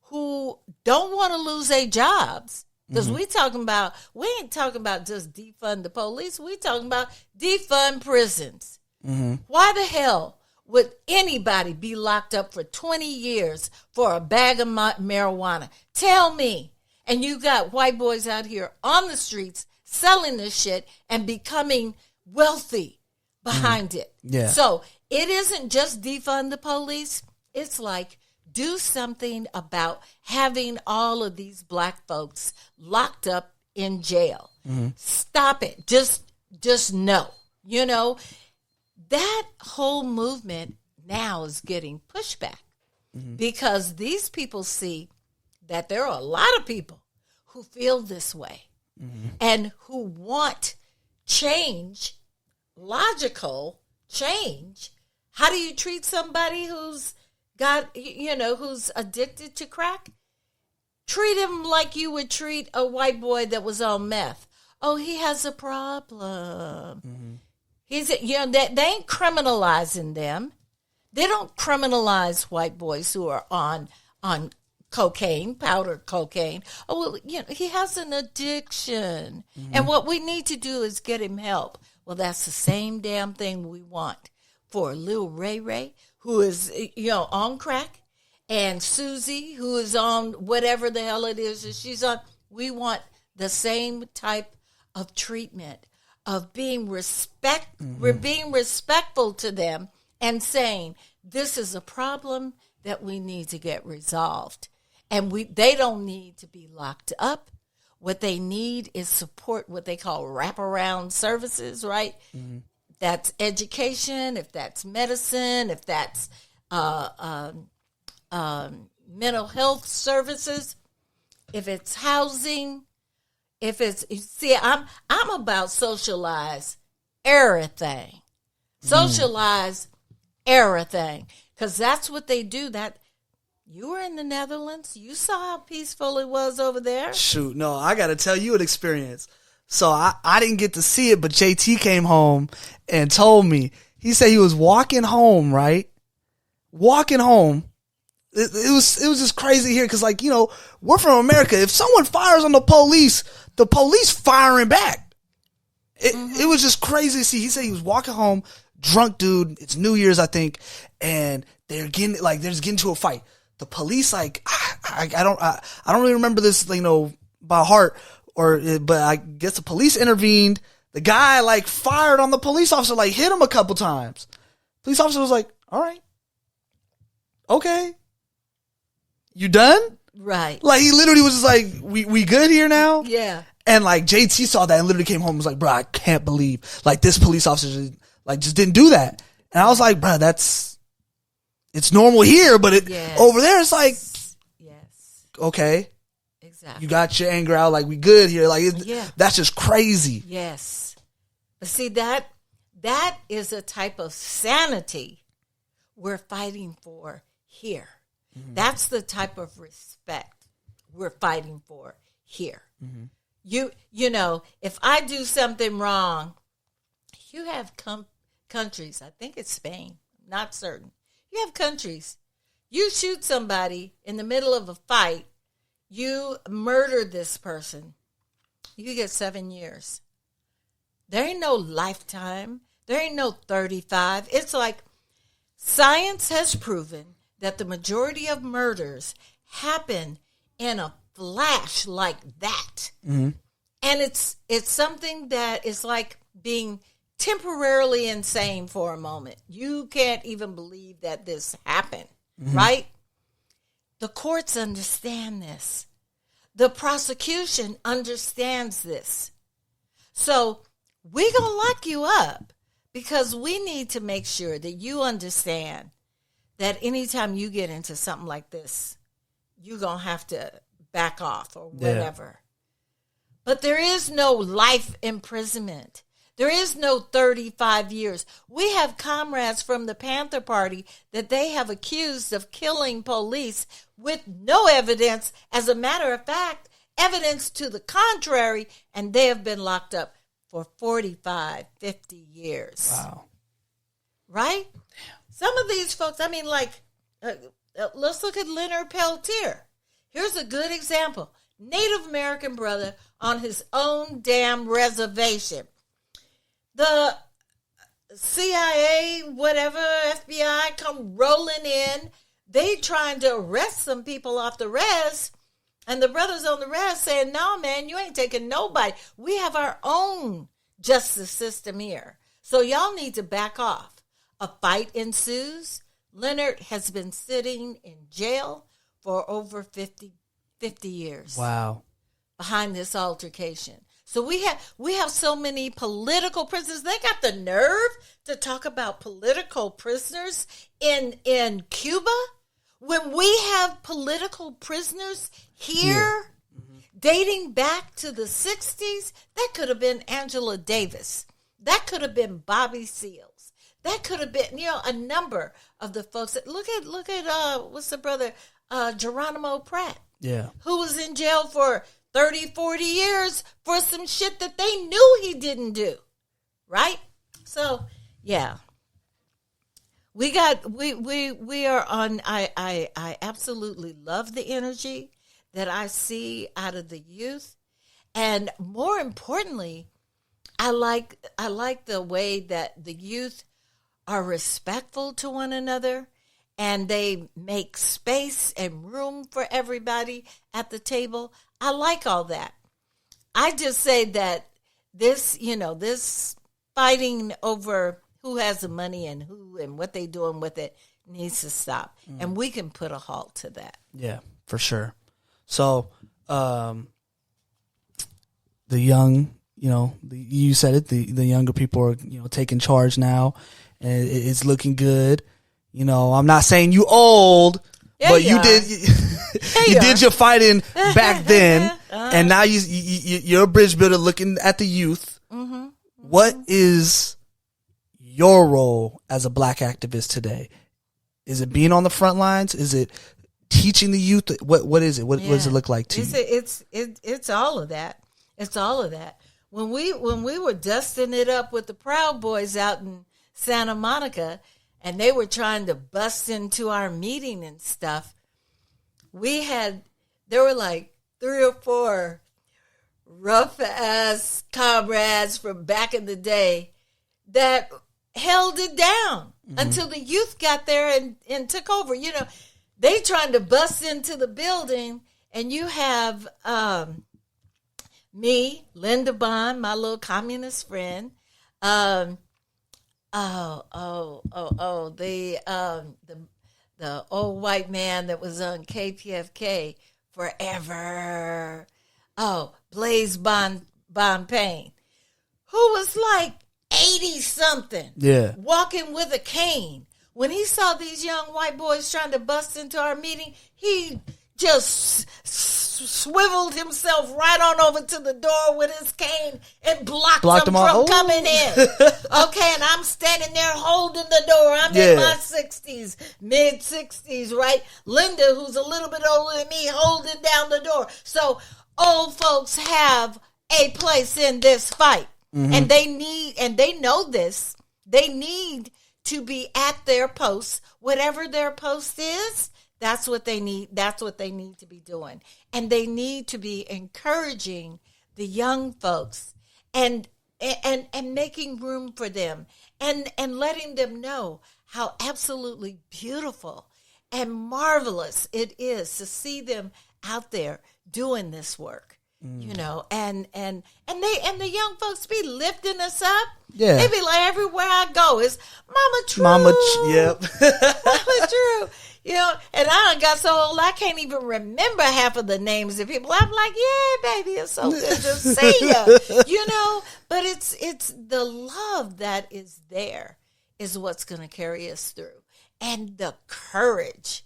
who don't want to lose their jobs. Because we ain't talking about just defund the police. We talking about defund prisons. Why the hell would anybody be locked up for 20 years for a bag of marijuana? Tell me. And you got white boys out here on the streets selling this shit and becoming wealthy behind it. Yeah. So it isn't just defund the police. It's like, do something about having all of these black folks locked up in jail. Stop it. Just no. That whole movement now is getting pushback because these people see that there are a lot of people who feel this way and who want change, logical change. How do you treat somebody who's who's addicted to crack? Treat him like you would treat a white boy that was on meth. Oh, he has a problem. He's, they ain't criminalizing them. They don't criminalize white boys who are on cocaine, powder cocaine. Oh, well, he has an addiction. And what we need to do is get him help. Well, that's the same damn thing we want for Lil Ray Ray, who is, on crack, and Susie, who is on whatever the hell it is that she's on. We want the same type of treatment of being we're being respectful to them and saying, this is a problem that we need to get resolved. And they don't need to be locked up. What they need is support, what they call wraparound services, right? That's education, if that's medicine, if that's mental health services, if it's housing, if it's, I'm about socialize everything. Socialize everything. Because that's what they do. That you were in the Netherlands. You saw how peaceful it was over there. Shoot, no, I got to tell you an experience. So I didn't get to see it, but JT came home and told me. He said he was walking home, right? Walking home. It was just crazy here because, we're from America. If someone fires on the police firing back. It was just crazy to see. He said he was walking home, drunk dude. It's New Year's, I think, and they're getting into a fight. The police, I don't really remember this, by heart, but I guess the police intervened. The guy fired on the police officer, hit him a couple times. Police officer was like, all right, okay. you done? Right. Like, he literally was just like, we good here now? Yeah. And like JT saw that and literally came home and was like, bro, I can't believe like this police officer just didn't do that. And I was like, bro, it's normal here, but over there it's like, yes, okay, exactly. you got your anger out, like we good here, like that's just crazy. Yes, but see that is a type of sanity we're fighting for here. Mm-hmm. That's the type of respect we're fighting for here. Mm-hmm. You know, if I do something wrong, you have countries, I think it's Spain, not certain. You have countries, you shoot somebody in the middle of a fight, you murder this person, you get 7 years. There ain't no lifetime. There ain't no 35. It's like science has proven that the majority of murders happen in a flash like that. Mm-hmm. And it's something that is like being temporarily insane for a moment. You can't even believe that this happened, right? The courts understand this. The prosecution understands this. So we're going to lock you up because we need to make sure that you understand that anytime you get into something like this, you're going to have to back off or whatever. Yeah. But there is no life imprisonment. There is no 35 years. We have comrades from the Panther Party that they have accused of killing police with no evidence. As a matter of fact, evidence to the contrary, and they have been locked up for 45, 50 years. Wow. Right? Some of these folks, I mean, like, let's look at Leonard Peltier. Here's a good example. Native American brother on his own damn reservation. The CIA, whatever, FBI come rolling in. They trying to arrest some people off the res. And the brothers on the res saying, no, man, you ain't taking nobody. We have our own justice system here. So y'all need to back off. A fight ensues. Leonard has been sitting in jail for over 50 years. Wow. Behind this altercation. So we have so many political prisoners. They got the nerve to talk about political prisoners in Cuba. When we have political prisoners here, dating back to the 60s, that could have been Angela Davis. That could have been Bobby Seals. That could have been, a number of the folks. Look at what's the brother, Geronimo Pratt. Yeah. Who was in jail for 30, 40 years for some shit that they knew he didn't do. Right? So, yeah. We are on, I absolutely love the energy that I see out of the youth. And more importantly, I like the way that the youth are respectful to one another and they make space and room for everybody at the table. I like all that. I just say that this fighting over who has the money and who and what they doing with it needs to stop. And we can put a halt to that. Yeah, for sure. So, the young, you said it, the younger people are, taking charge now, and it's looking good. I'm not saying you old, but you did your fighting back then, and now you're a bridge builder looking at the youth. Mm-hmm. What is your role as a black activist today? Is it being on the front lines? Is it teaching the youth? What is it? What does it look like to you? It's all of that. It's all of that. When we were dusting it up with the Proud Boys out in Santa Monica, and they were trying to bust into our meeting and stuff, there were like 3 or 4 rough ass comrades from back in the day that held it down until the youth got there and took over. They trying to bust into the building, and you have me, Linda Bond, my little communist friend, the the old white man that was on KPFK forever. Oh, Blaze Bonpane, who was like 80-something, walking with a cane. When he saw these young white boys trying to bust into our meeting, he just swiveled himself right on over to the door with his cane and blocked them from coming in. Okay, and I'm standing there holding the door. I'm in my 60s, mid-60s, right? Linda, who's a little bit older than me, holding down the door. So old folks have a place in this fight. And they know this. They need to be at their posts, whatever their post is. That's what they need. That's what they need to be doing. And they need to be encouraging the young folks and making room for them and letting them know how absolutely beautiful and marvelous it is to see them out there doing this work. You know, and the young folks be lifting us up. Yeah. They be like, everywhere I go is Mama True. Yep. Mama True. You know, and I done got so old I can't even remember half of the names of people. I'm like, yeah, baby, it's so good to see you. You know, but it's the love that is there is what's going to carry us through. And the courage.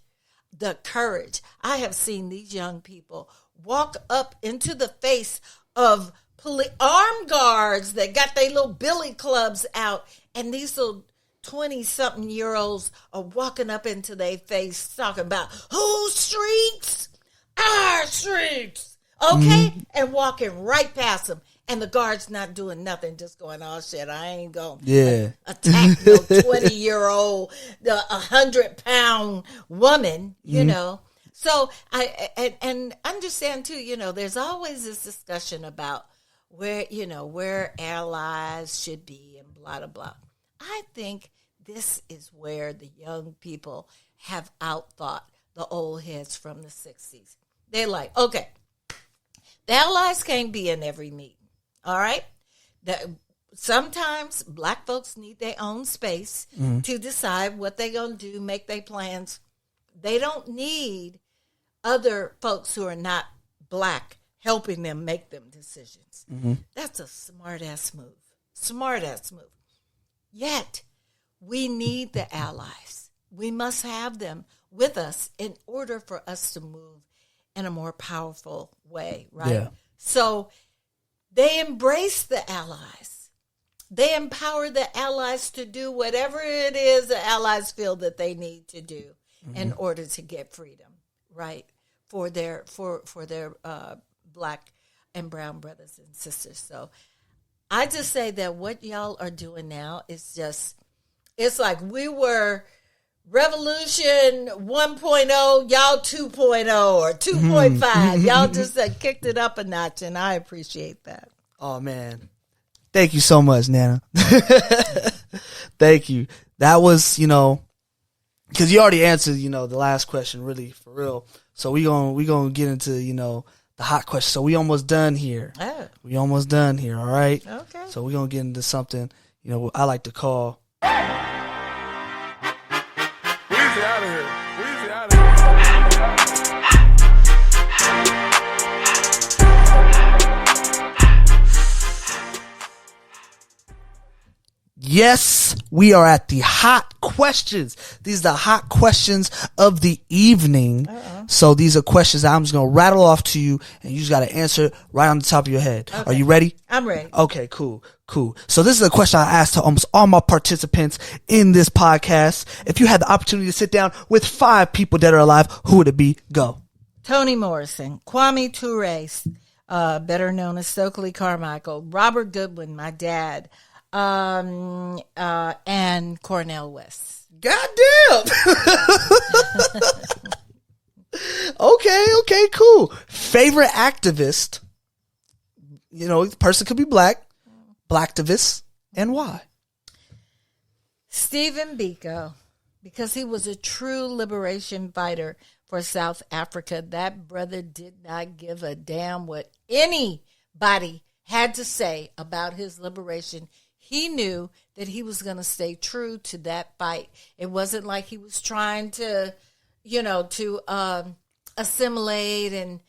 I have seen these young people walk up into the face of armed guards that got their little billy clubs out, and these little 20-something-year-olds are walking up into their face talking about whose streets? Our streets. Okay? And walking right past them. And the guard's not doing nothing, just going, oh, shit, I ain't going to attack no 20-year-old, 100-pound woman, you know. So I understand too, you know, there's always this discussion about where allies should be and blah, blah, blah. I think this is where the young people have outthought the old heads from the 60s. They're like, okay, the allies can't be in every meeting, all right? Sometimes black folks need their own space to decide what they're going to do, make their plans. They don't need other folks who are not black helping them make them decisions. That's a smart-ass move. Yet, we need the allies. We must have them with us in order for us to move in a more powerful way, right? Yeah. So, they embrace the allies. They empower the allies to do whatever it is the allies feel that they need to do in order to get freedom. Right, for their black and brown brothers and sisters. So I just say that what y'all are doing now is just, it's like we were Revolution 1.0, y'all 2.0 or 2.5. Y'all just kicked it up a notch, and I appreciate that. Oh, man. Thank you so much, Nana. Thank you. That was, you know, because you already answered, you know, the last question, really, for real. So we gonna get into, you know, the hot question. So we almost done here. Oh. We almost done here, all right? Okay. So we're gonna get into something, you know, I like to call. Weezy out of here. Yes, we are at the hot questions. These are the hot questions of the evening. So these are questions I'm just going to rattle off to you, and you just got to answer right on the top of your head. Okay. Are you ready? I'm ready. Okay, cool. So this is a question I asked to almost all my participants in this podcast. If you had the opportunity to sit down with 5 people that are alive, who would it be? Go. Toni Morrison, Kwame Ture, better known as Stokely Carmichael, Robert Goodwin, my dad, and Cornel West. Goddamn. Okay, cool. Favorite activist? You know, the person could be blacktivist, and why? Stephen Biko, because he was a true liberation fighter for South Africa. That brother did not give a damn what anybody had to say about his liberation. he knew that he was going to stay true to that fight. It wasn't like he was trying to, to assimilate and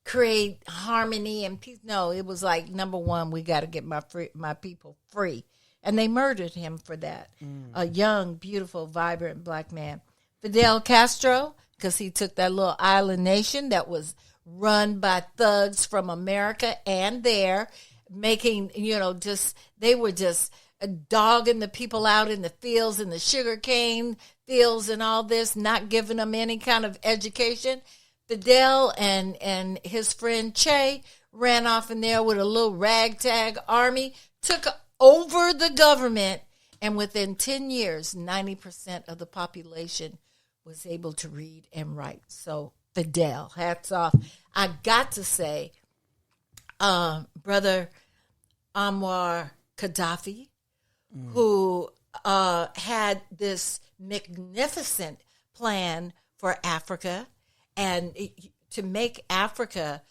create harmony and peace. No, it was like, number one, we got to get my people free. And they murdered him for that. A young, beautiful, vibrant black man. Fidel Castro, because he took that little island nation that was run by thugs from America and there, making, they were just dogging the people out in the fields and the sugarcane fields and all this, not giving them any kind of education. Fidel and his friend Che ran off in there with a little ragtag army, took over the government, and within 10 years, 90% of the population was able to read and write. So Fidel, hats off. I got to say, Brother Anwar Gaddafi, who had this magnificent plan for Africa and to make Africa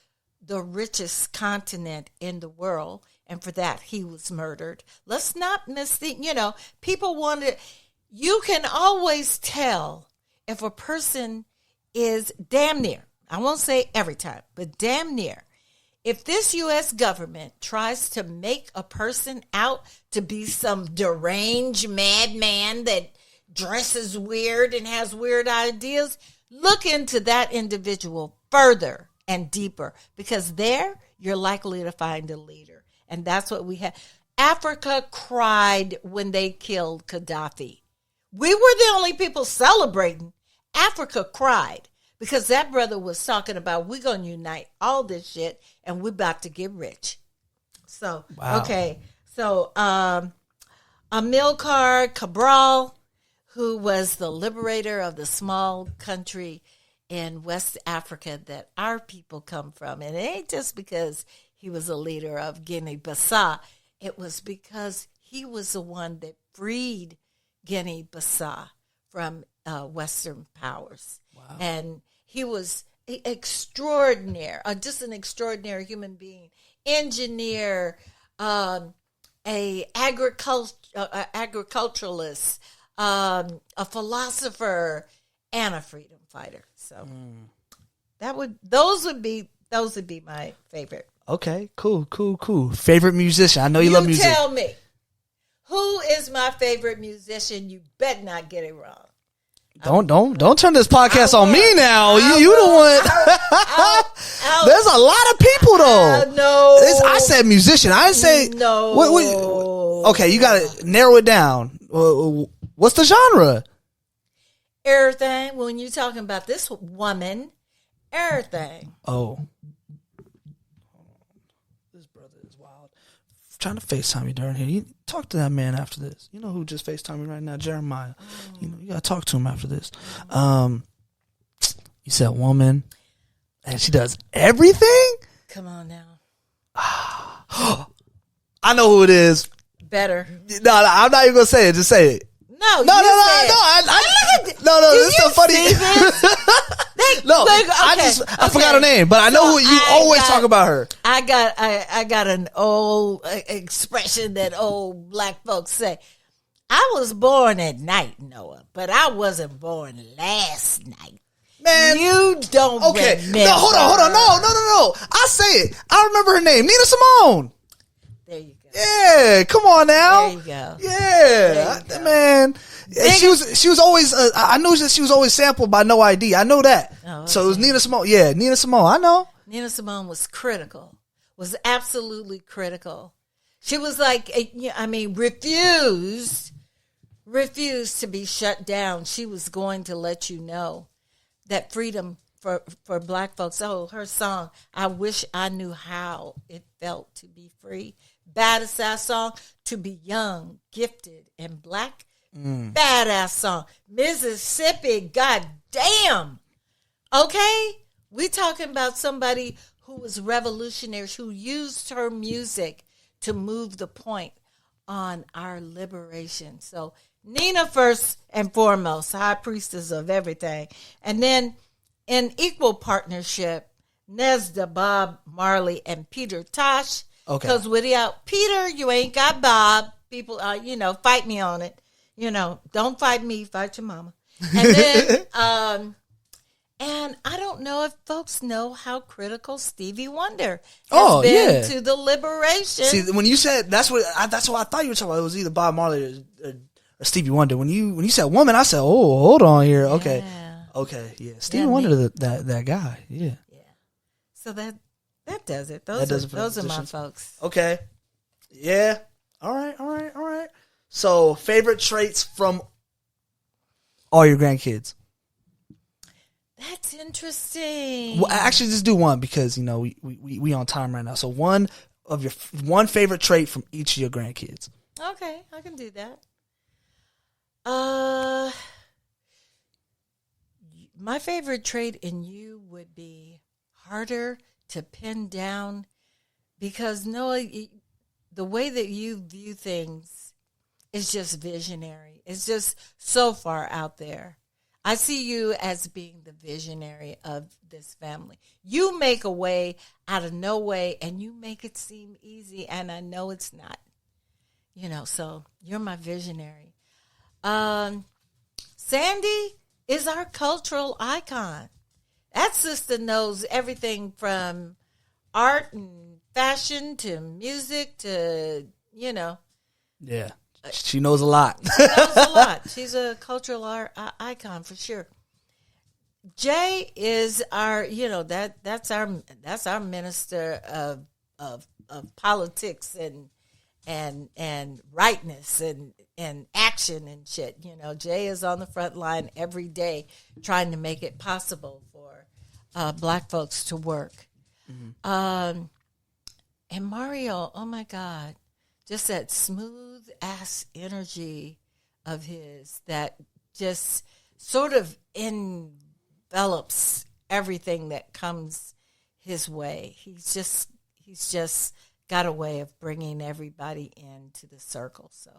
the richest continent in the world. And for that, he was murdered. Let's not miss the, people wanted, you can always tell if a person is damn near, I won't say every time, but damn near, if this U.S. government tries to make a person out to be some deranged madman that dresses weird and has weird ideas, look into that individual further and deeper, because there you're likely to find a leader. And that's what we had. Africa cried when they killed Gaddafi. We were the only people celebrating. Africa cried because that brother was talking about, we're going to unite all this shit and we're about to get rich. So, wow. Okay. So, Amilcar Cabral, who was the liberator of the small country in West Africa that our people come from. And it ain't just because he was a leader of Guinea-Bissau. It was because he was the one that freed Guinea-Bissau from Western powers. Wow. And he was extraordinary, just an extraordinary human being, engineer, a agriculturalist, a philosopher, and a freedom fighter. So those would be my favorite. Okay, cool. Favorite musician? I know you love music. Tell me, who is my favorite musician? You better not get it wrong. Don't turn this podcast on me now. You the one. There's a lot of people though. No, I said musician. I didn't say no. Okay, you got to narrow it down. What's the genre? Everything. When you're talking about this woman, everything. Oh. This brother is wild. I'm trying to FaceTime you during here. You talk to that man after this. You know who just FaceTime me right now? Jeremiah. You got to talk to him after this. You said woman. And she does everything? Come on now. I know who it is. Better. No, I'm not even going to say it. Just say it. No. No. This is so funny. I forgot her name, but I know who you always talk about her. I got an old expression that old black folks say. I was born at night, Noah, but I wasn't born last night. Man, you don't remember. No, hold on. No. I say it. I remember her name, Nina Simone. There you go. Yeah, come on now. There you go. Yeah, man. She was always. I knew that she was always sampled by No ID. I know that. Oh, okay. So it was Nina Simone. Yeah, Nina Simone. I know. Nina Simone was critical. Was absolutely critical. She was like, refused to be shut down. She was going to let you know that freedom for black folks. Oh, her song, I Wish I Knew How It Felt to Be Free. Badass song, to be young, gifted, and black. Badass song. Mississippi, goddamn. Okay? We talking about somebody who was revolutionary, who used her music to move the point on our liberation. So Nina first and foremost, high priestess of everything. And then in equal partnership, Nesda, Bob Marley, and Peter Tosh. Okay. Because without Peter, you ain't got Bob. people, fight me on it. Don't fight me, fight your mama. And then, and I don't know if folks know how critical Stevie Wonder has been to the liberation. See, when you said that's what I thought you were talking about. It was either Bob Marley or Stevie Wonder. When you said woman, I said, oh, hold on here. Okay, yeah, Stevie Wonder, that guy. Yeah. So that does it. Those are my folks. Okay. Yeah. All right. So, favorite traits from all your grandkids? That's interesting. Well, actually, just do one because we on time right now. So, one favorite trait from each of your grandkids. Okay, I can do that. My favorite trait in you would be harder to pin down because Noah, the way that you view things is just visionary. It's just so far out there. I see you as being the visionary of this family. You make a way out of no way, and you make it seem easy, and I know it's not. So you're my visionary. Sandy is our cultural icon. That sister knows everything from art and fashion to music to, Yeah. She knows a lot. She knows a lot. She's a cultural icon for sure. Jay is our, that's our minister of politics and rightness and action and shit. Jay is on the front line every day trying to make it possible for black folks to work. Mm-hmm. And Mario, oh my God, just that smooth ass energy of his that just sort of envelops everything that comes his way. He's just got a way of bringing everybody into the circle. So,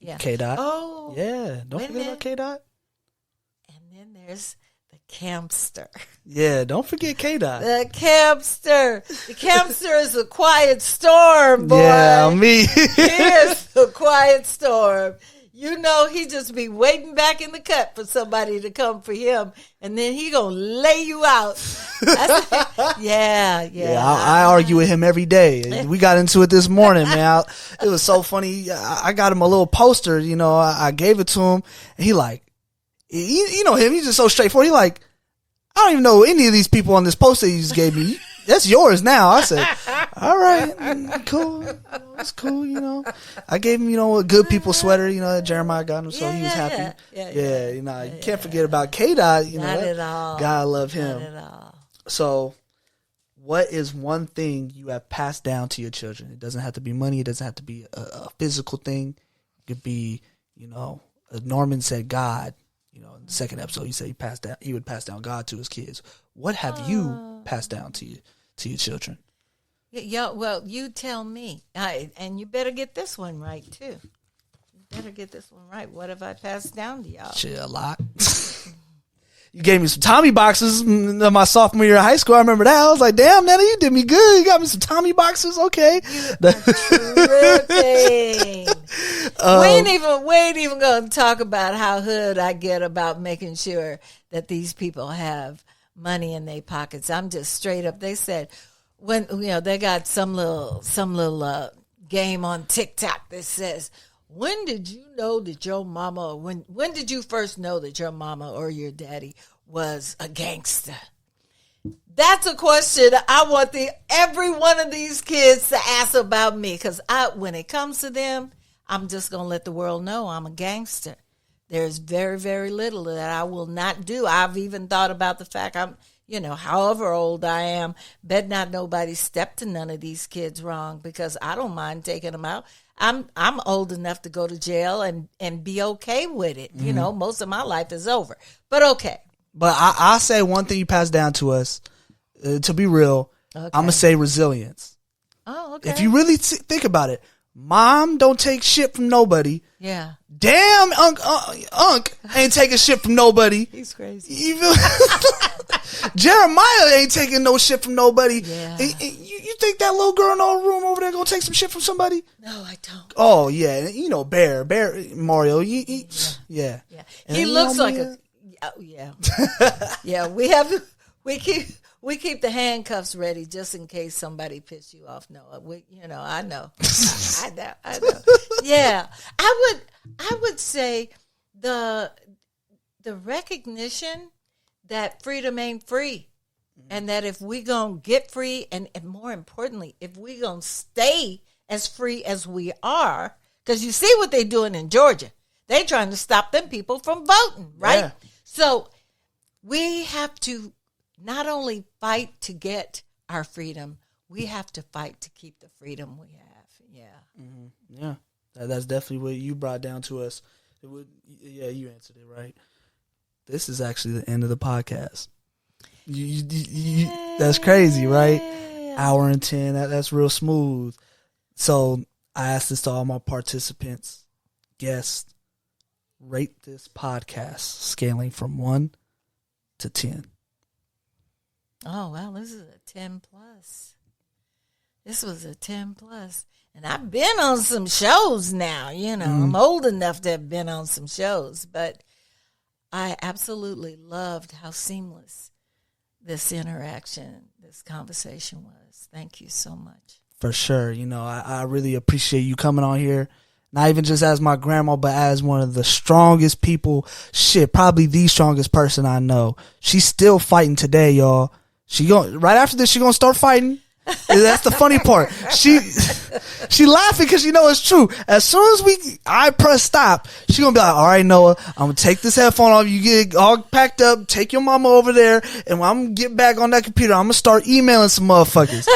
yeah. K-Dot. Oh, yeah. Don't forget about K-Dot. And then there's the campster. Yeah, don't forget K-Dot. The campster. The campster is a quiet storm, boy. Yeah, me. He is a quiet storm. He just be waiting back in the cut for somebody to come for him, and then he gonna lay you out. Yeah. I argue with him every day. We got into it this morning, man. It was so funny. I got him a little poster. I gave it to him, and he like, you know him. He's just so straightforward. He like, I don't even know any of these people on this poster you just gave me. That's yours now. I said, all right, cool. It's cool, I gave him, a good people sweater, that Jeremiah got him, so he was happy. Yeah, you can't forget about K-Dot, Not at all. Gotta love him. Not at all. So, what is one thing you have passed down to your children? It doesn't have to be money. It doesn't have to be a physical thing. It could be, Norman said God. In the second episode, he said he would pass down God to his kids. What have you passed down to your children? Yeah, well, you tell me. And you better get this one right, too. You better get this one right. What have I passed down to y'all? Shit, a lot. You gave me some Tommy boxes my sophomore year of high school. I remember that. I was like, damn, Nana, you did me good. You got me some Tommy boxes. Okay. Tripping. We ain't even going to talk about how hood I get about making sure that these people have money in their pockets. I'm just straight up. They said when they got some little game on TikTok that says, when did you know that your mama, when did you first know that your mama or your daddy was a gangster? That's a question I want every one of these kids to ask about me, because when it comes to them, I'm just going to let the world know I'm a gangster. There's very, very little that I will not do. I've even thought about the fact I'm, however old I am, bet not nobody step to none of these kids wrong, because I don't mind taking them out. I'm old enough to go to jail and be okay with it. Mm-hmm. Most of my life is over, but okay. But I'll say one thing you passed down to us, to be real, okay. I'm going to say resilience. Oh, okay. If you really think about it, Mom don't take shit from nobody. Yeah. Damn, Unc ain't taking shit from nobody. He's crazy. Even Jeremiah ain't taking no shit from nobody. Yeah. You think that little girl in our room over there gonna take some shit from somebody? No, I don't. Oh yeah, Bear Mario. Yeah. Yeah. And He looks like a. Oh, yeah. Yeah. We keep the handcuffs ready just in case somebody piss you off. No, I know. I know. Yeah. I would say the recognition that freedom ain't free. And that if we gonna get free, and more importantly, if we gonna stay as free as we are, because you see what they doing in Georgia. They trying to stop them people from voting, right? Yeah. So we have to not only fight to get our freedom, we have to fight to keep the freedom we have. Yeah. Mm-hmm. Yeah. That's definitely what you brought down to us. You answered it right. This is actually the end of the podcast. That's crazy, right? Hour and 10. That's real smooth. So I asked this to all my participants, guests. Rate this podcast scaling from 1 to 10. Oh, well, this is a 10 plus. This was a 10 plus. And I've been on some shows now, I'm old enough to have been on some shows, but I absolutely loved how seamless this interaction, this conversation was. Thank you so much. For sure. I really appreciate you coming on here. Not even just as my grandma, but as one of the strongest people. Shit, probably the strongest person I know. She's still fighting today, y'all. Right after this, she gonna start fighting. That's the funny part. She laughing because it's true. As soon as I press stop, she gonna be like, all right, Noah, I'm gonna take this headphone off. You get all packed up. Take your mama over there, and when I'm gonna get back on that computer, I'm gonna start emailing some motherfuckers.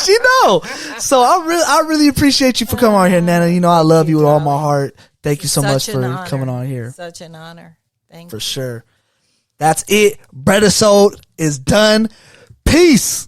She know. So I really appreciate you for coming on here, Nana. I love you with all my heart. Thank you so much for coming on here. Such an honor. Thank you. For sure. That's it. Bredisode is done. Peace.